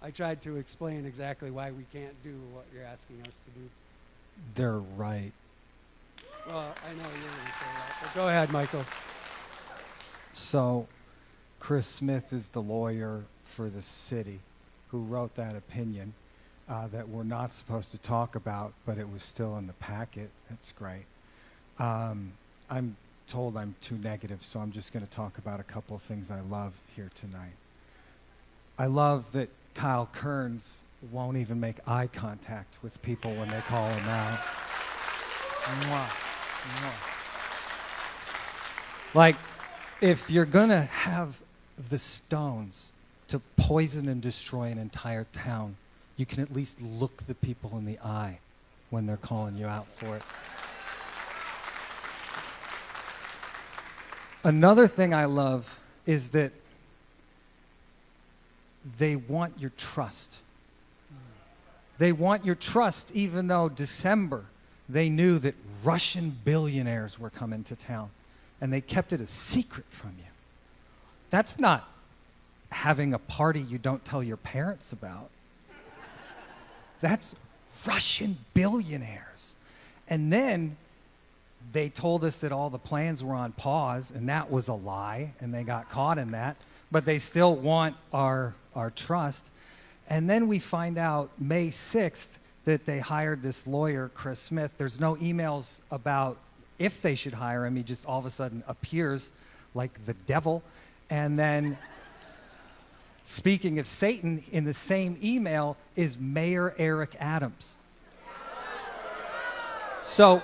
I tried to explain exactly why we can't do what you're asking us to do. They're right. Well, I know you're going to say that, but go ahead, Michael. So, Chris Smith is the lawyer for the city who wrote that opinion that we're not supposed to talk about, but it was still in the packet. That's great. I'm told I'm too negative, so I'm just going to talk about a couple of things I love here tonight. I love that Kyle Kearns won't even make eye contact with people when they call him out. Mwah. Mwah. Like, if you're going to have the stones to poison and destroy an entire town, you can at least look the people in the eye when they're calling you out for it. Another thing I love is that they want your trust. They want your trust even though December they knew that Russian billionaires were coming to town and they kept it a secret from you. That's not having a party you don't tell your parents about. That's Russian billionaires. And then they told us that all the plans were on pause, and that was a lie, and they got caught in that. But they still want our trust. And then we find out May 6th that they hired this lawyer, Chris Smith. There's no emails about if they should hire him. He just all of a sudden appears like the devil. And then, speaking of Satan, in the same email is Mayor Eric Adams. So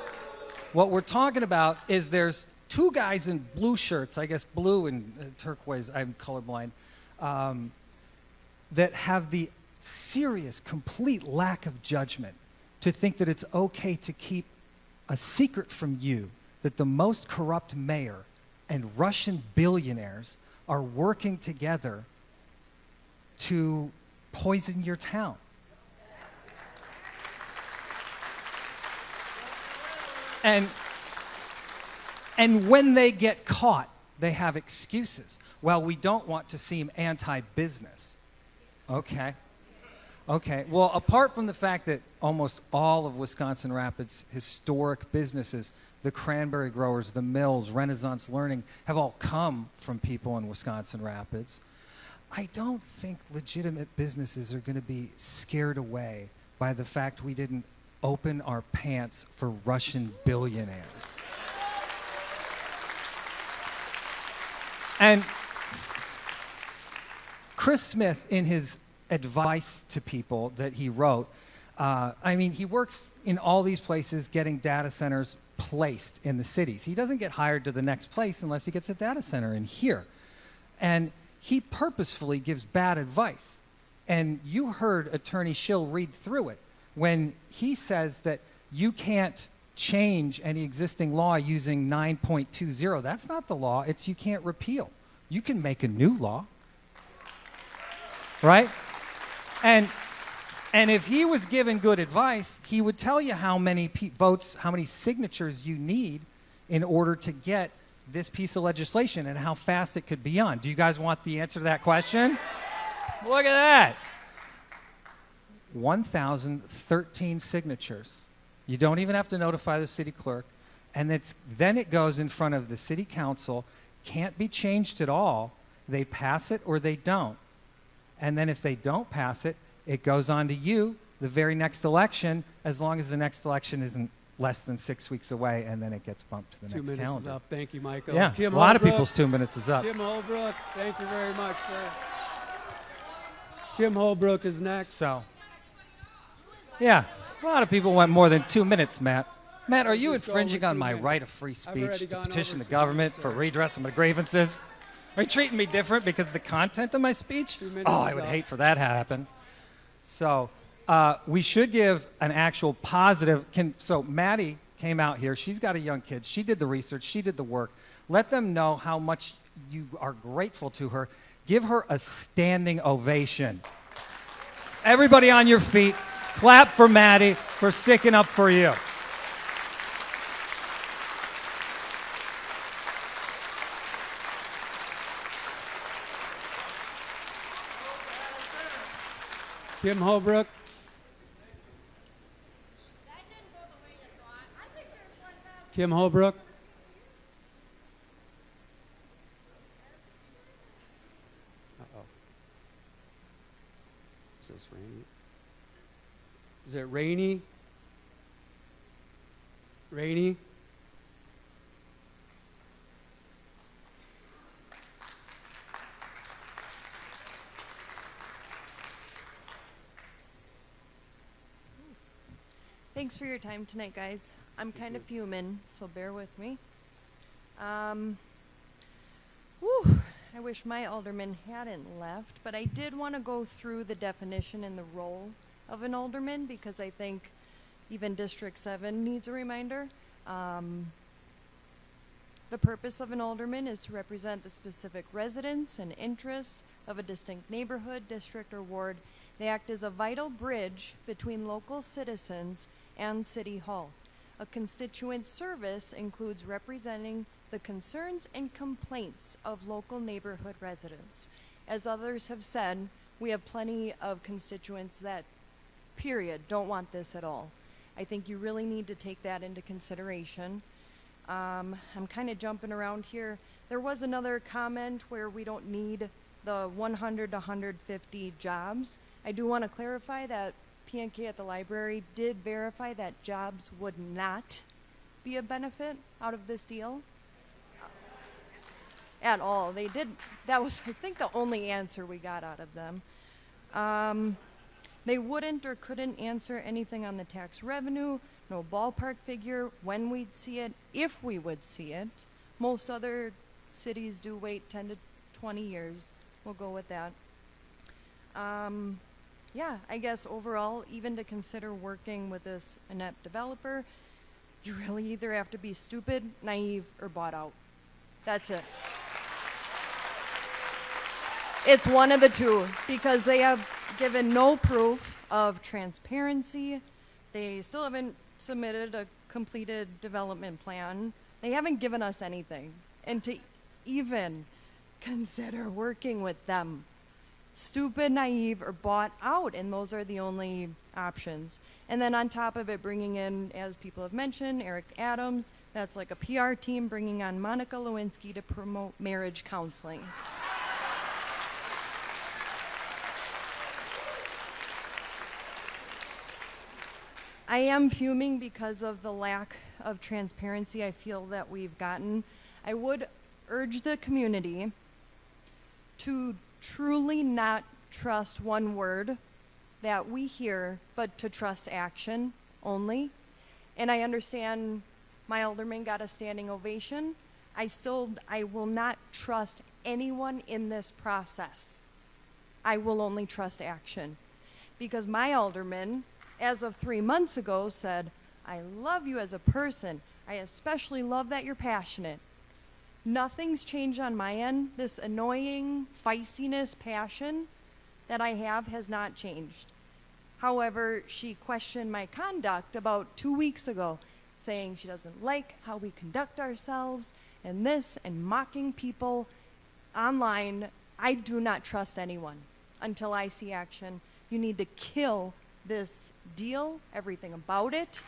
what we're talking about is there's two guys in blue shirts, I guess blue and turquoise, I'm colorblind, that have the serious, complete lack of judgment to think that it's okay to keep a secret from you that the most corrupt mayor and Russian billionaires are working together to poison your town. And when they get caught, they have excuses. Well, we don't want to seem anti-business. Okay. Okay. Well, apart from the fact that almost all of Wisconsin Rapids' historic businesses, the cranberry growers, the mills, Renaissance Learning, have all come from people in Wisconsin Rapids, I don't think legitimate businesses are going to be scared away by the fact we didn't open our pants for Russian billionaires. And Chris Smith, in his advice to people that he wrote, I mean, he works in all these places getting data centers placed in the cities. He doesn't get hired to the next place unless he gets a data center in here. And he purposefully gives bad advice. And you heard Attorney Schill read through it when he says that you can't change any existing law using 9.20. That's not the law. It's you can't repeal. You can make a new law. Right? And if he was given good advice, he would tell you how many votes, how many signatures you need in order to get this piece of legislation and how fast it could be on. Do you guys want the answer to that question? Look at that. 1,013 signatures. You don't even have to notify the city clerk. And then it goes in front of the city council, can't be changed at all. They pass it or they don't. And then if they don't pass it, it goes on to you the very next election, as long as the next election isn't less than 6 weeks away, and then it gets bumped to the next calendar. 2 minutes is up. Thank you, Michael. Yeah, Kim a lot of Holbrook. people's 2 minutes is up. Kim Holbrook, thank you very much, sir. Kim Holbrook is next. So, yeah, a lot of people went more than 2 minutes, Matt. Matt, are you Just go infringing over on 2 my minutes. right of free I've already speech to gone petition over the 2 government minutes, for sir. redress of my grievances? Are you treating me different because of the content of my speech? 2 minutes Oh, I is would up. hate for that to happen. So we should give an actual positive. So Maddie came out here. She's got a young kid. She did the research. She did the work. Let them know how much you are grateful to her. Give her a standing ovation. Everybody on your feet, clap for Maddie for sticking up for you. Kim Holbrook. Kim Holbrook. Uh-oh. Is this rainy? Is it rainy? Rainy? Thanks for your time tonight, guys. I'm kind of fuming, so bear with me. I wish my alderman hadn't left, but I did want to go through the definition and the role of an alderman because I think even District 7 needs a reminder. The purpose of an alderman is to represent the specific residents and interests of a distinct neighborhood, district, or ward. They act as a vital bridge between local citizens and City Hall. A constituent service includes representing the concerns and complaints of local neighborhood residents. As others have said, we have plenty of constituents that, period, don't want this at all. I think you really need to take that into consideration. I'm kind of jumping around here. There was another comment where we don't need the 100 to 150 jobs. I do want to clarify that P&K at the library did verify that jobs would not be a benefit out of this deal at all. They did, that was, I think, the only answer we got out of them. They wouldn't or couldn't answer anything on the tax revenue, no ballpark figure when we'd see it, if we would see it. Most other cities do wait 10 to 20 years. We'll go with that. Yeah, I guess overall, even to consider working with this inept developer, you really either have to be stupid, naive, or bought out. That's it. It's one of the two, because they have given no proof of transparency. They still haven't submitted a completed development plan. They haven't given us anything. And to even consider working with them, stupid, naive, or bought out, and those are the only options. And then on top of it, bringing in, as people have mentioned, Eric Adams, that's like a PR team, bringing on Monica Lewinsky to promote marriage counseling. I am fuming because of the lack of transparency I feel that we've gotten. I would urge the community to truly not trust one word that we hear, but to trust action only. And I understand my alderman got a standing ovation. I will not trust anyone in this process. I will only trust action. Because my alderman, as of 3 months ago, said, I love you as a person. I especially love that you're passionate. Nothing's changed on my end. This annoying feistiness, passion that I have has not changed. However, she questioned my conduct about 2 weeks ago, saying she doesn't like how we conduct ourselves and this, and mocking people online. I do not trust anyone until I see action. You need to kill this deal, everything about it.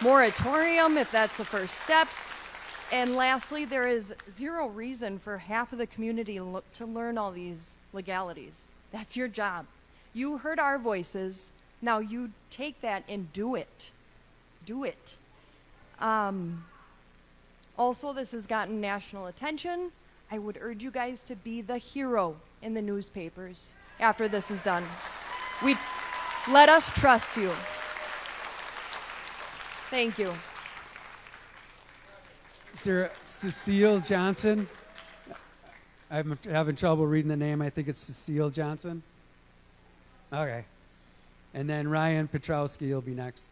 Moratorium, if that's the first step. And lastly, there is zero reason for half of the community to learn all these legalities. That's your job. You heard our voices. Now you take that and do it. Do it. Also, this has gotten national attention. I would urge you guys to be the hero in the newspapers after this is done. Let us trust you. Thank you. Sir Cecile Johnson. I'm having trouble reading the name. I think it's Cecile Johnson. Okay. And then Ryan Petrowski will be next.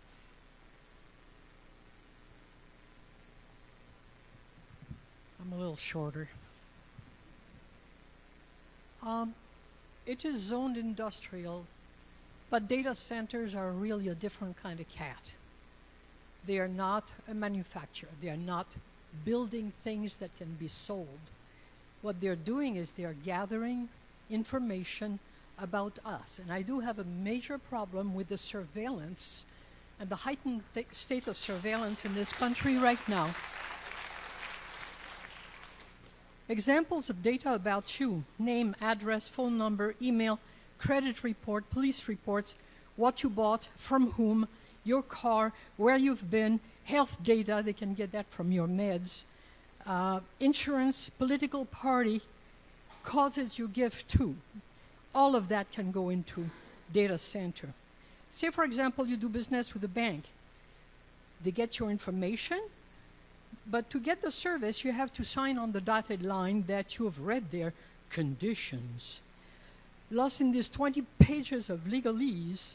I'm a little shorter. It is zoned industrial, but data centers are really a different kind of cat. They are not a manufacturer. They are not building things that can be sold. What they're doing is they are gathering information about us. And I do have a major problem with the surveillance and the heightened state of surveillance in this country right now. Examples of data about you: name, address, phone number, email, credit report, police reports, what you bought, from whom, your car, where you've been, health data, they can get that from your meds, insurance, political party, causes you give to. All of that can go into data center. Say, for example, you do business with a bank. They get your information, but to get the service, you have to sign on the dotted line that you have read their conditions. Lost in these 20 pages of legalese,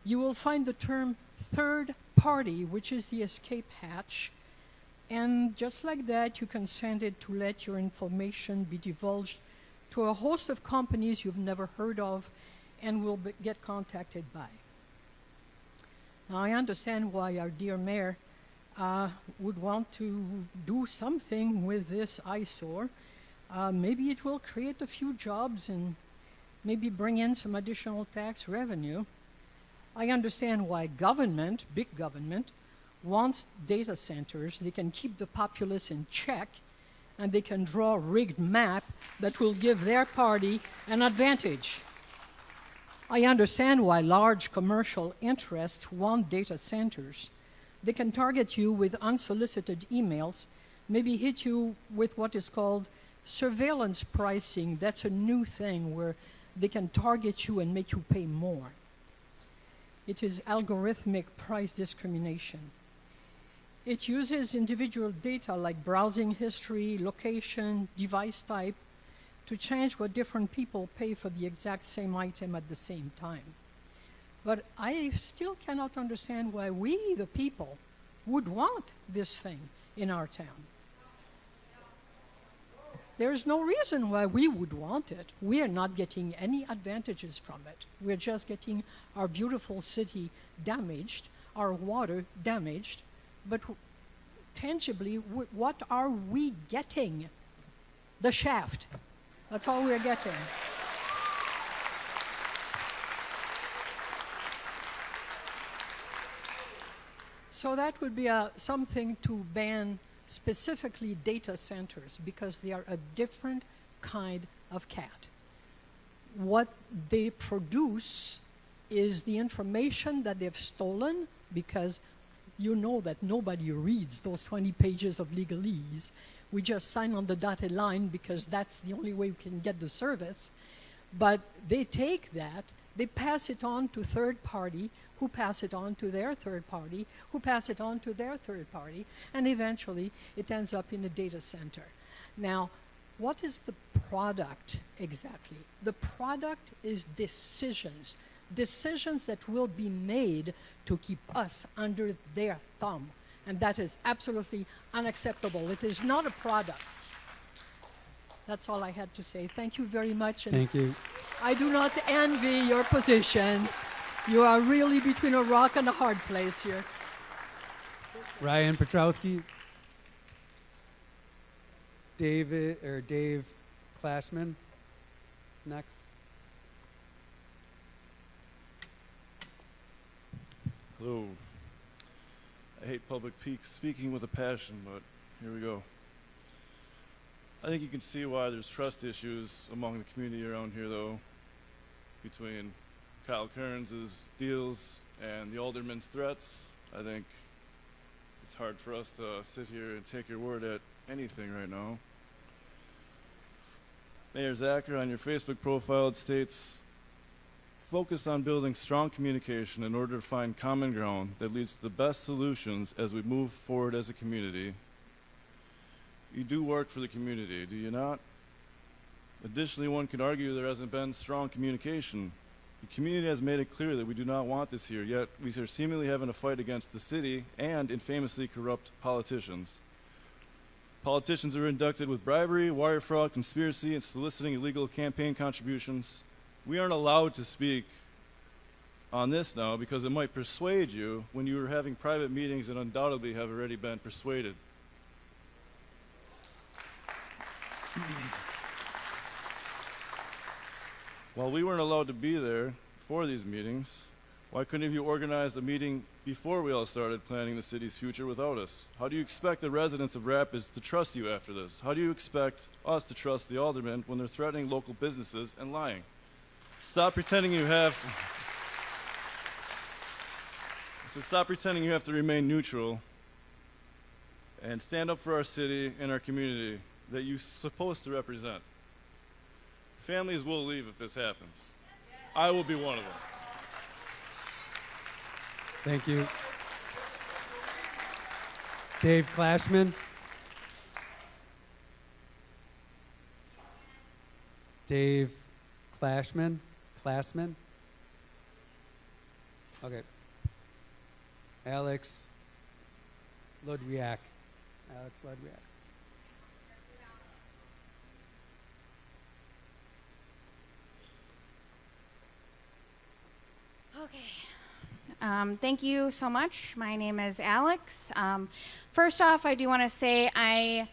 you will find the term third party, which is the escape hatch. And just like that, you consented to let your information be divulged to a host of companies you've never heard of and will get contacted by. Now, I understand why our dear mayor would want to do something with this eyesore. Maybe it will create a few jobs and maybe bring in some additional tax revenue. I understand why government, big government, wants data centers. They can keep the populace in check, and they can draw a rigged map that will give their party an advantage. I understand why large commercial interests want data centers. They can target you with unsolicited emails, maybe hit you with what is called surveillance pricing. That's a new thing where they can target you and make you pay more. It is algorithmic price discrimination. It uses individual data like browsing history, location, device type, to change what different people pay for the exact same item at the same time. But I still cannot understand why we, the people, would want this thing in our town. There's no reason why we would want it. We are not getting any advantages from it. We're just getting our beautiful city damaged, our water damaged, but tangibly, what are we getting? The shaft. That's all we're getting. So that would be something to ban specifically data centers, because they are a different kind of cat. What they produce is the information that they've stolen, because you know that nobody reads those 20 pages of legalese. We just sign on the dotted line because that's the only way we can get the service. But they take that, they pass it on to third party, who pass it on to their third party, who pass it on to their third party, and eventually it ends up in a data center. Now, what is the product exactly? The product is decisions. Decisions that will be made to keep us under their thumb. And that is absolutely unacceptable. It is not a product. That's all I had to say. Thank you very much. And Thank you. I do not envy your position. You are really between a rock and a hard place here. Ryan Petrowski. Dave Classman is next. Hello. I hate public speaking with a passion, but here we go. I think you can see why there's trust issues among the community around here, though, between Kyle Kearns' deals and the alderman's threats. I think it's hard for us to sit here and take your word at anything right now. Mayor Zacher, on your Facebook profile, it states, focus on building strong communication in order to find common ground that leads to the best solutions as we move forward as a community. You do work for the community, do you not? Additionally, one could argue there hasn't been strong communication. The community has made it clear that we do not want this here, yet we are seemingly having a fight against the city and infamously corrupt politicians. Politicians are inducted with bribery, wire fraud, conspiracy, and soliciting illegal campaign contributions. We aren't allowed to speak on this now because it might persuade you when you were having private meetings that undoubtedly have already been persuaded. While we weren't allowed to be there for these meetings, why couldn't you organize a meeting before we all started planning the city's future without us? How do you expect the residents of Rapids to trust you after this? How do you expect us to trust the aldermen when they're threatening local businesses and lying? Stop pretending you have to remain neutral and stand up for our city and our community that you're supposed to represent. Families will leave if this happens. I will be one of them. Thank you. Dave Clashman. Dave Clashman. Classman. Okay. Alex Ludwiak. Alex Ludwiak. Okay. Thank you so much. My name is Alex. First off, I do want to say I,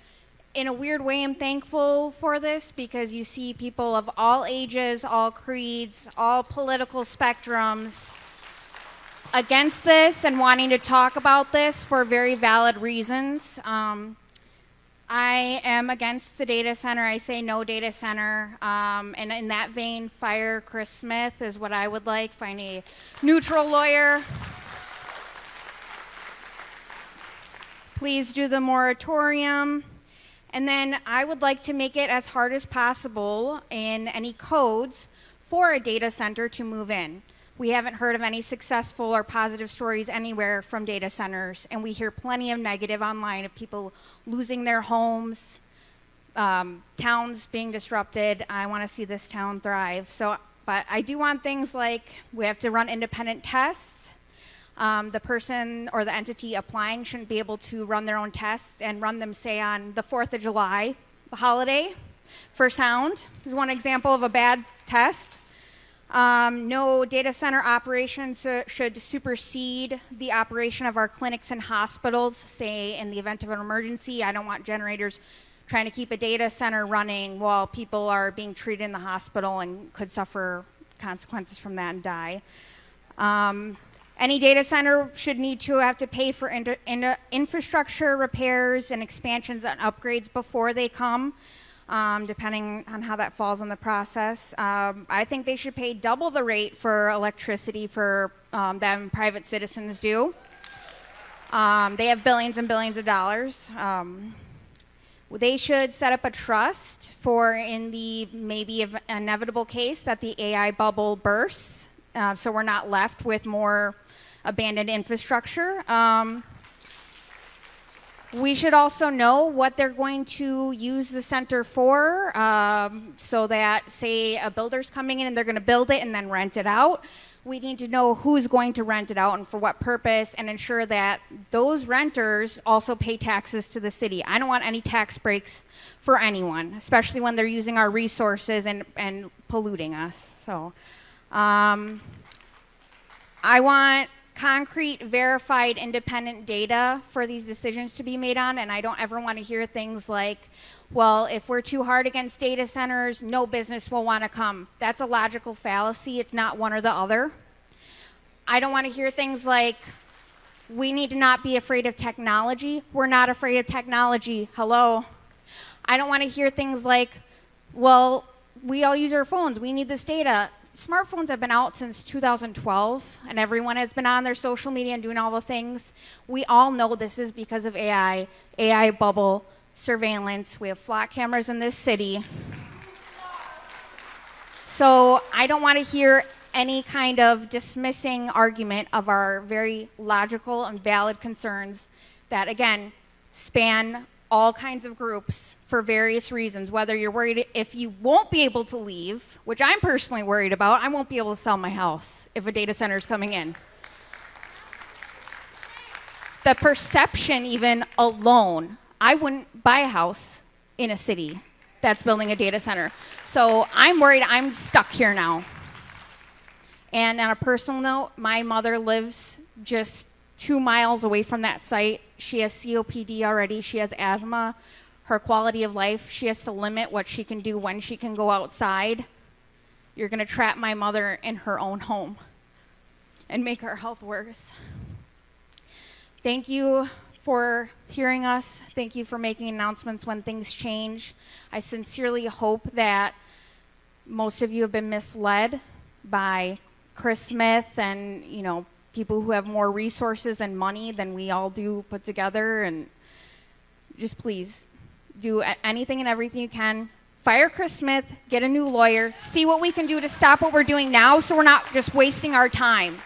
in a weird way, am thankful for this because you see people of all ages, all creeds, all political spectrums against this and wanting to talk about this for very valid reasons. I am against the data center. I say no data center. And in that vein, fire Chris Smith is what I would like. Find a neutral lawyer. Please do the moratorium. And then I would like to make it as hard as possible in any codes for a data center to move in. We haven't heard of any successful or positive stories anywhere from data centers, and we hear plenty of negative online of people losing their homes, towns being disrupted. I want to see this town thrive. But I do want things like we have to run independent tests. The person or the entity applying shouldn't be able to run their own tests and run them, say, on the 4th of July, the holiday, for sound. Is one example of a bad test. No data center operations should supersede the operation of our clinics and hospitals, say, in the event of an emergency. I don't want generators trying to keep a data center running while people are being treated in the hospital and could suffer consequences from that and die. Any data center should need to have to pay for infrastructure repairs and expansions and upgrades before they come, depending on how that falls in the process. I think they should pay double the rate for electricity for than private citizens do. They have billions and billions of dollars. They should set up a trust for in the maybe inevitable case that the AI bubble bursts, so we're not left with more abandoned infrastructure. We should also know what they're going to use the center for, so that, say, a builder's coming in and they're going to build it and then rent it out. We need to know who's going to rent it out and for what purpose, and ensure that those renters also pay taxes to the city. I don't want any tax breaks for anyone, especially when they're using our resources and polluting us. So I want concrete, verified, independent data for these decisions to be made on, and I don't ever want to hear things like, well, if we're too hard against data centers, no business will want to come. That's a logical fallacy. It's not one or the other. I don't want to hear things like, we need to not be afraid of technology. We're not afraid of technology. Hello. I don't want to hear things like, well, we all use our phones. We need this data. Smartphones have been out since 2012, and everyone has been on their social media and doing all the things. We all know this is because of AI bubble, surveillance. We have flock cameras in this city. So I don't want to hear any kind of dismissing argument of our very logical and valid concerns that, again, span all kinds of groups for various reasons. Whether you're worried if you won't be able to leave, which I'm personally worried about. I won't be able to sell my house if a data center is coming in. The perception even alone, I wouldn't buy a house in a city that's building a data center. So I'm worried I'm stuck here now. And on a personal note, my mother lives just 2 miles away from that site. She has COPD already. She has asthma. Her quality of life, she has to limit what she can do when she can go outside. You're going to trap my mother in her own home and make her health worse. Thank you for hearing us. Thank you for making announcements when things change. I sincerely hope that most of you have been misled by Chris Smith and, people who have more resources and money than we all do put together. And just please do anything and everything you can. Fire Chris Smith, get a new lawyer, see what we can do to stop what we're doing now so we're not just wasting our time.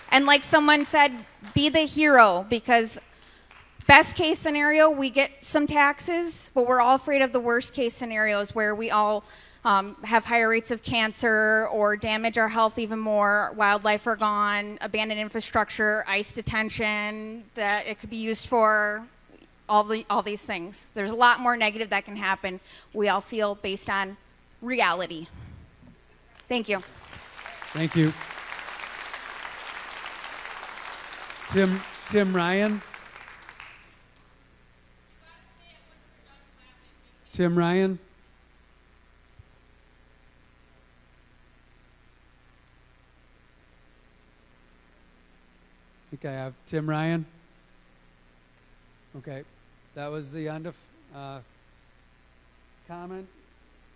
And like someone said, be the hero, because best case scenario, we get some taxes, but we're all afraid of the worst case scenarios where we all have higher rates of cancer or damage our health even more, wildlife are gone, abandoned infrastructure, ICE detention, that it could be used for all these things. There's a lot more negative that can happen, we all feel, based on reality. Thank you. Thank you. Tim Ryan. Tim Ryan. I think I have Tim Ryan. Okay, that was the end of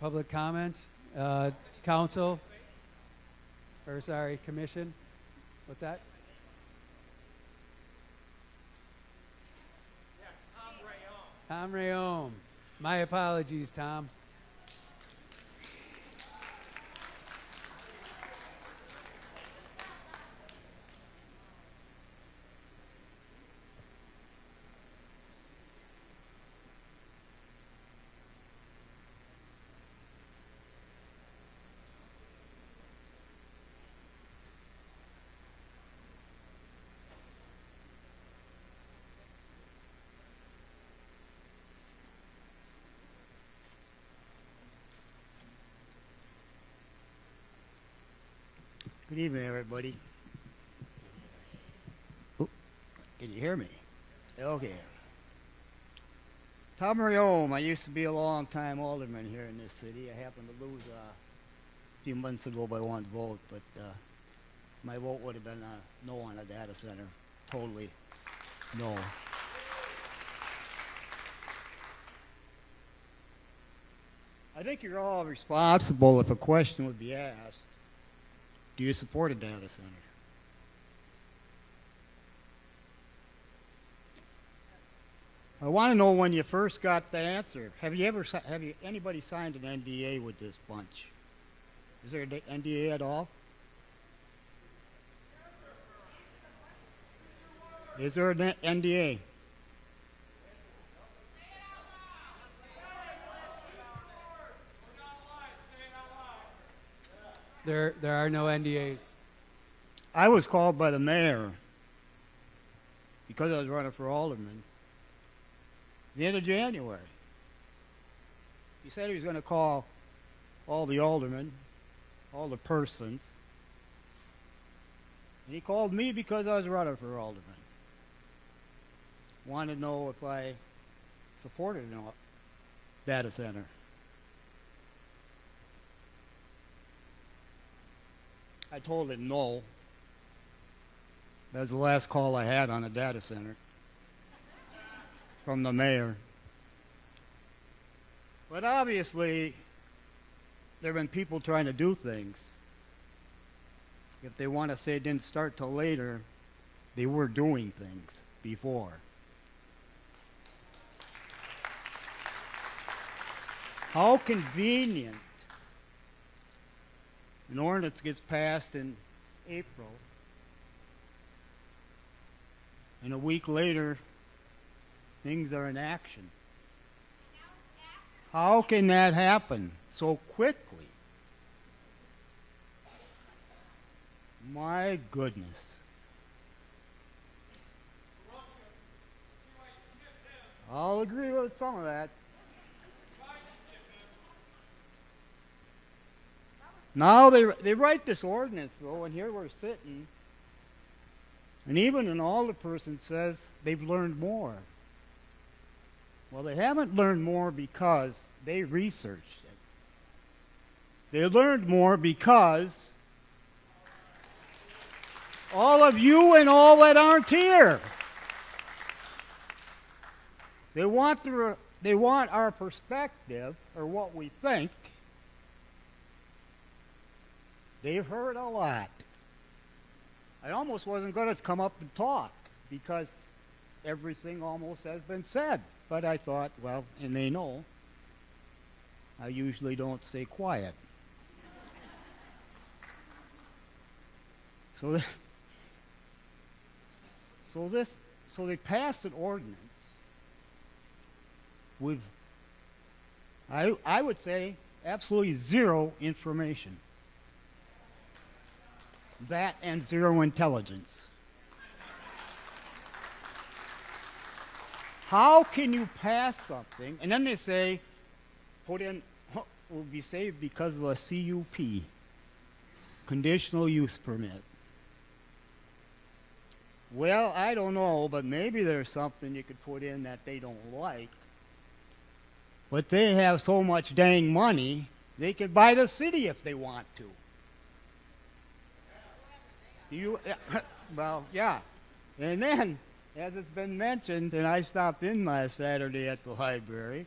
public comment. Council, commission. What's that? Tom Rayom. My apologies, Tom. Good evening, everybody. Oh, can you hear me? Okay. Tom Riome, I used to be a long-time alderman here in this city. I happened to lose a few months ago by 1 vote, but my vote would have been no on a data center. Totally no. I think you're all responsible if a question would be asked. Do you support a data center? I want to know when you first got the answer. Have anybody signed an NDA with this bunch? Is there an NDA at all? Is there an NDA? There are no NDAs. I was called by the mayor because I was running for alderman the end of January. He said he was going to call all the aldermen, all the persons, and he called me because I was running for alderman. Wanted to know if I supported a data center. I told him no. That was the last call I had on a data center from the mayor. But obviously, there have been people trying to do things. If they want to say it didn't start till later, they were doing things before. How convenient. An ordinance gets passed in April, and a week later, things are in action. How can that happen so quickly? My goodness. I'll agree with some of that. Now they write this ordinance, though, and here we're sitting, and even an alderperson says they've learned more. Well, they haven't learned more because they researched it. They learned more because all of you and all that aren't here. They want our perspective, or what we think. They've heard a lot. I almost wasn't going to come up and talk because everything almost has been said. But I thought, well, and they know, I usually don't stay quiet. So they passed an ordinance with, I would say, absolutely zero information. That and zero intelligence. How can you pass something, and then they say, put in, will be saved because of a CUP, conditional use permit. Well, I don't know, but maybe there's something you could put in that they don't like. But they have so much dang money, they could buy the city if they want to. Well, yeah. And then, as it's been mentioned, and I stopped in last Saturday at the library,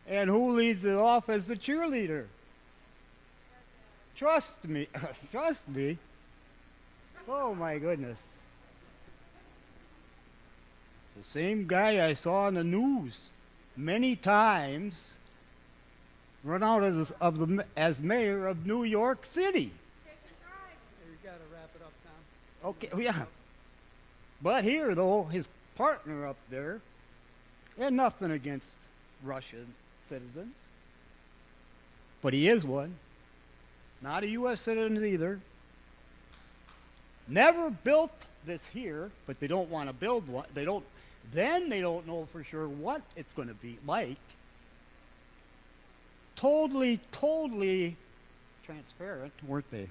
and who leads it off as the cheerleader? Trust me. Trust me. Oh, my goodness. The same guy I saw on the news many times run out as mayor of New York City. Okay, yeah. But here, though, his partner up there, and nothing against Russian citizens, but he is one. Not a U.S. citizen either. Never built this here, but they don't want to build one. They don't know for sure what it's going to be like. Totally transparent, weren't they?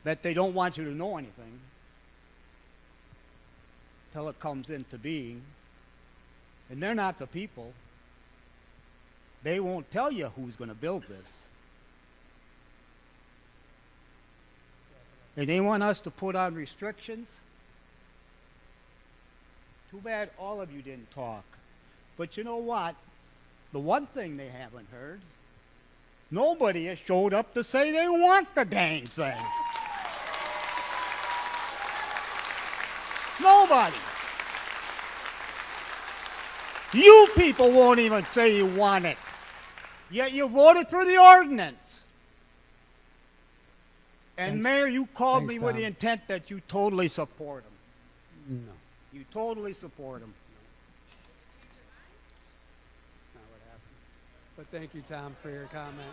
that they don't want you to know anything till it comes into being. And they're not the people. They won't tell you who's going to build this. And they want us to put on restrictions. Too bad all of you didn't talk. But you know what? The one thing they haven't heard, nobody has showed up to say they want the dang thing. Nobody. You people won't even say you want it. Yet you voted for the ordinance. And Thanks. Mayor, you called Thanks, me with Tom. the intent that you totally support them. No. You totally support them. That's not what happened. But thank you, Tom, for your comment.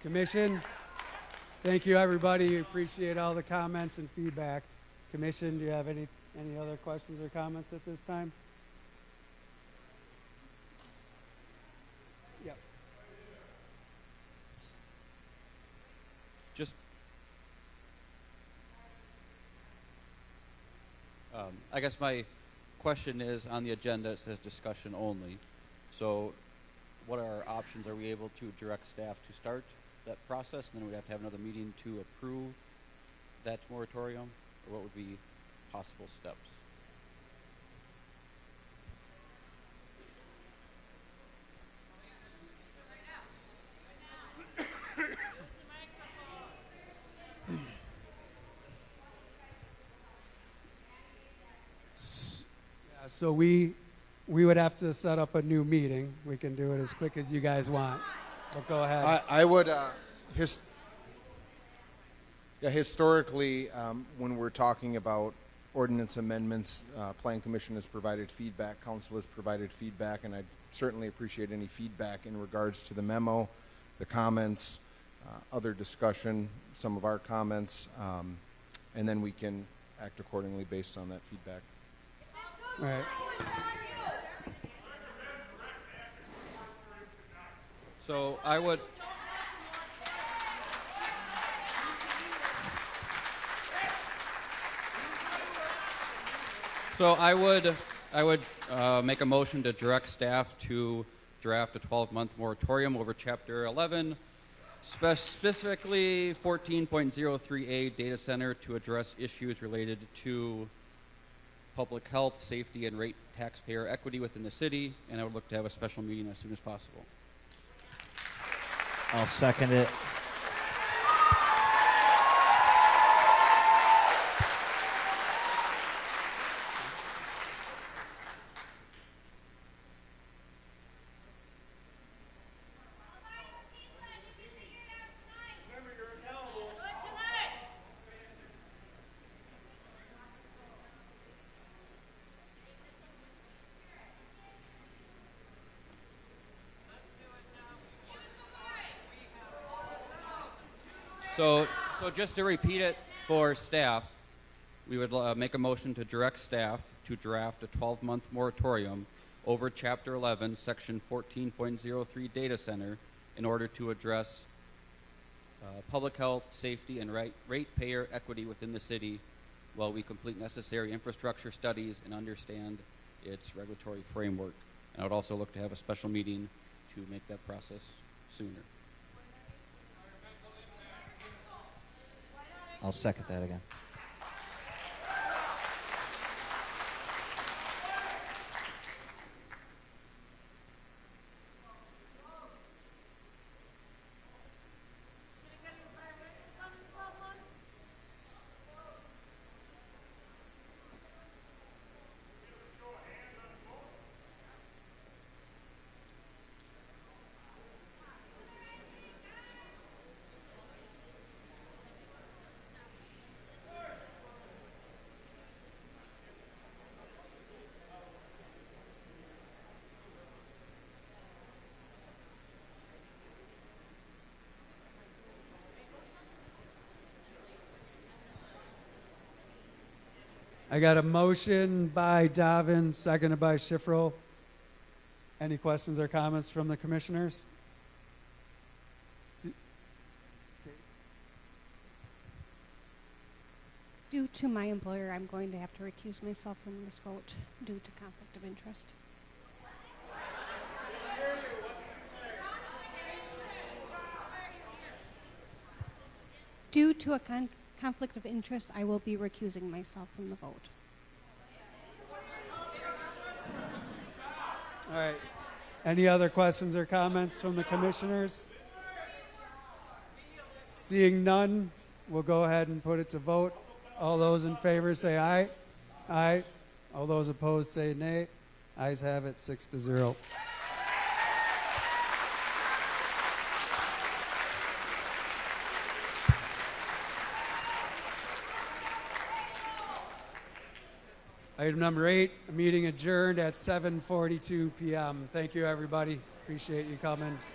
Commission, thank you, everybody. Appreciate all the comments and feedback. Commission, do you have any other questions or comments at this time? Yep. Just, I guess my question is, on the agenda it says discussion only. So what are our options? Are we able to direct staff to start that process, and then we'd have to have another meeting to approve that moratorium? Or what would be possible steps? Yeah, so we would have to set up a new meeting. We can do it as quick as you guys want. But go ahead. I would, historically, when we're talking about ordinance amendments, Plan Commission has provided feedback, Council has provided feedback, and I'd certainly appreciate any feedback in regards to the memo, the comments, other discussion, some of our comments, and then we can act accordingly based on that feedback. Right. So I would. So I would make a motion to direct staff to draft a 12-month moratorium over Chapter 11, specifically 14.03A data center, to address issues related to public health, safety, and rate taxpayer equity within the city, and I would look to have a special meeting as soon as possible. I'll second it. So just to repeat it for staff, we would make a motion to direct staff to draft a 12-month moratorium over Chapter 11, Section 14.03 data center in order to address public health, safety, and ratepayer equity within the city while we complete necessary infrastructure studies and understand its regulatory framework. And I would also look to have a special meeting to make that process sooner. I'll second that again. I got a motion by Davin, seconded by Schifferl. Any questions or comments from the commissioners? Due to my employer, I'm going to have to recuse myself from this vote due to conflict of interest. Due to a conflict of interest, I will be recusing myself from the vote. All right. Any other questions or comments from the commissioners? Seeing none, we'll go ahead and put it to vote. All those in favor say aye. Aye. All those opposed say nay. Ayes have it, 6-0. Item number 8, a meeting adjourned at 7:42 p.m. Thank you, everybody. Appreciate you coming.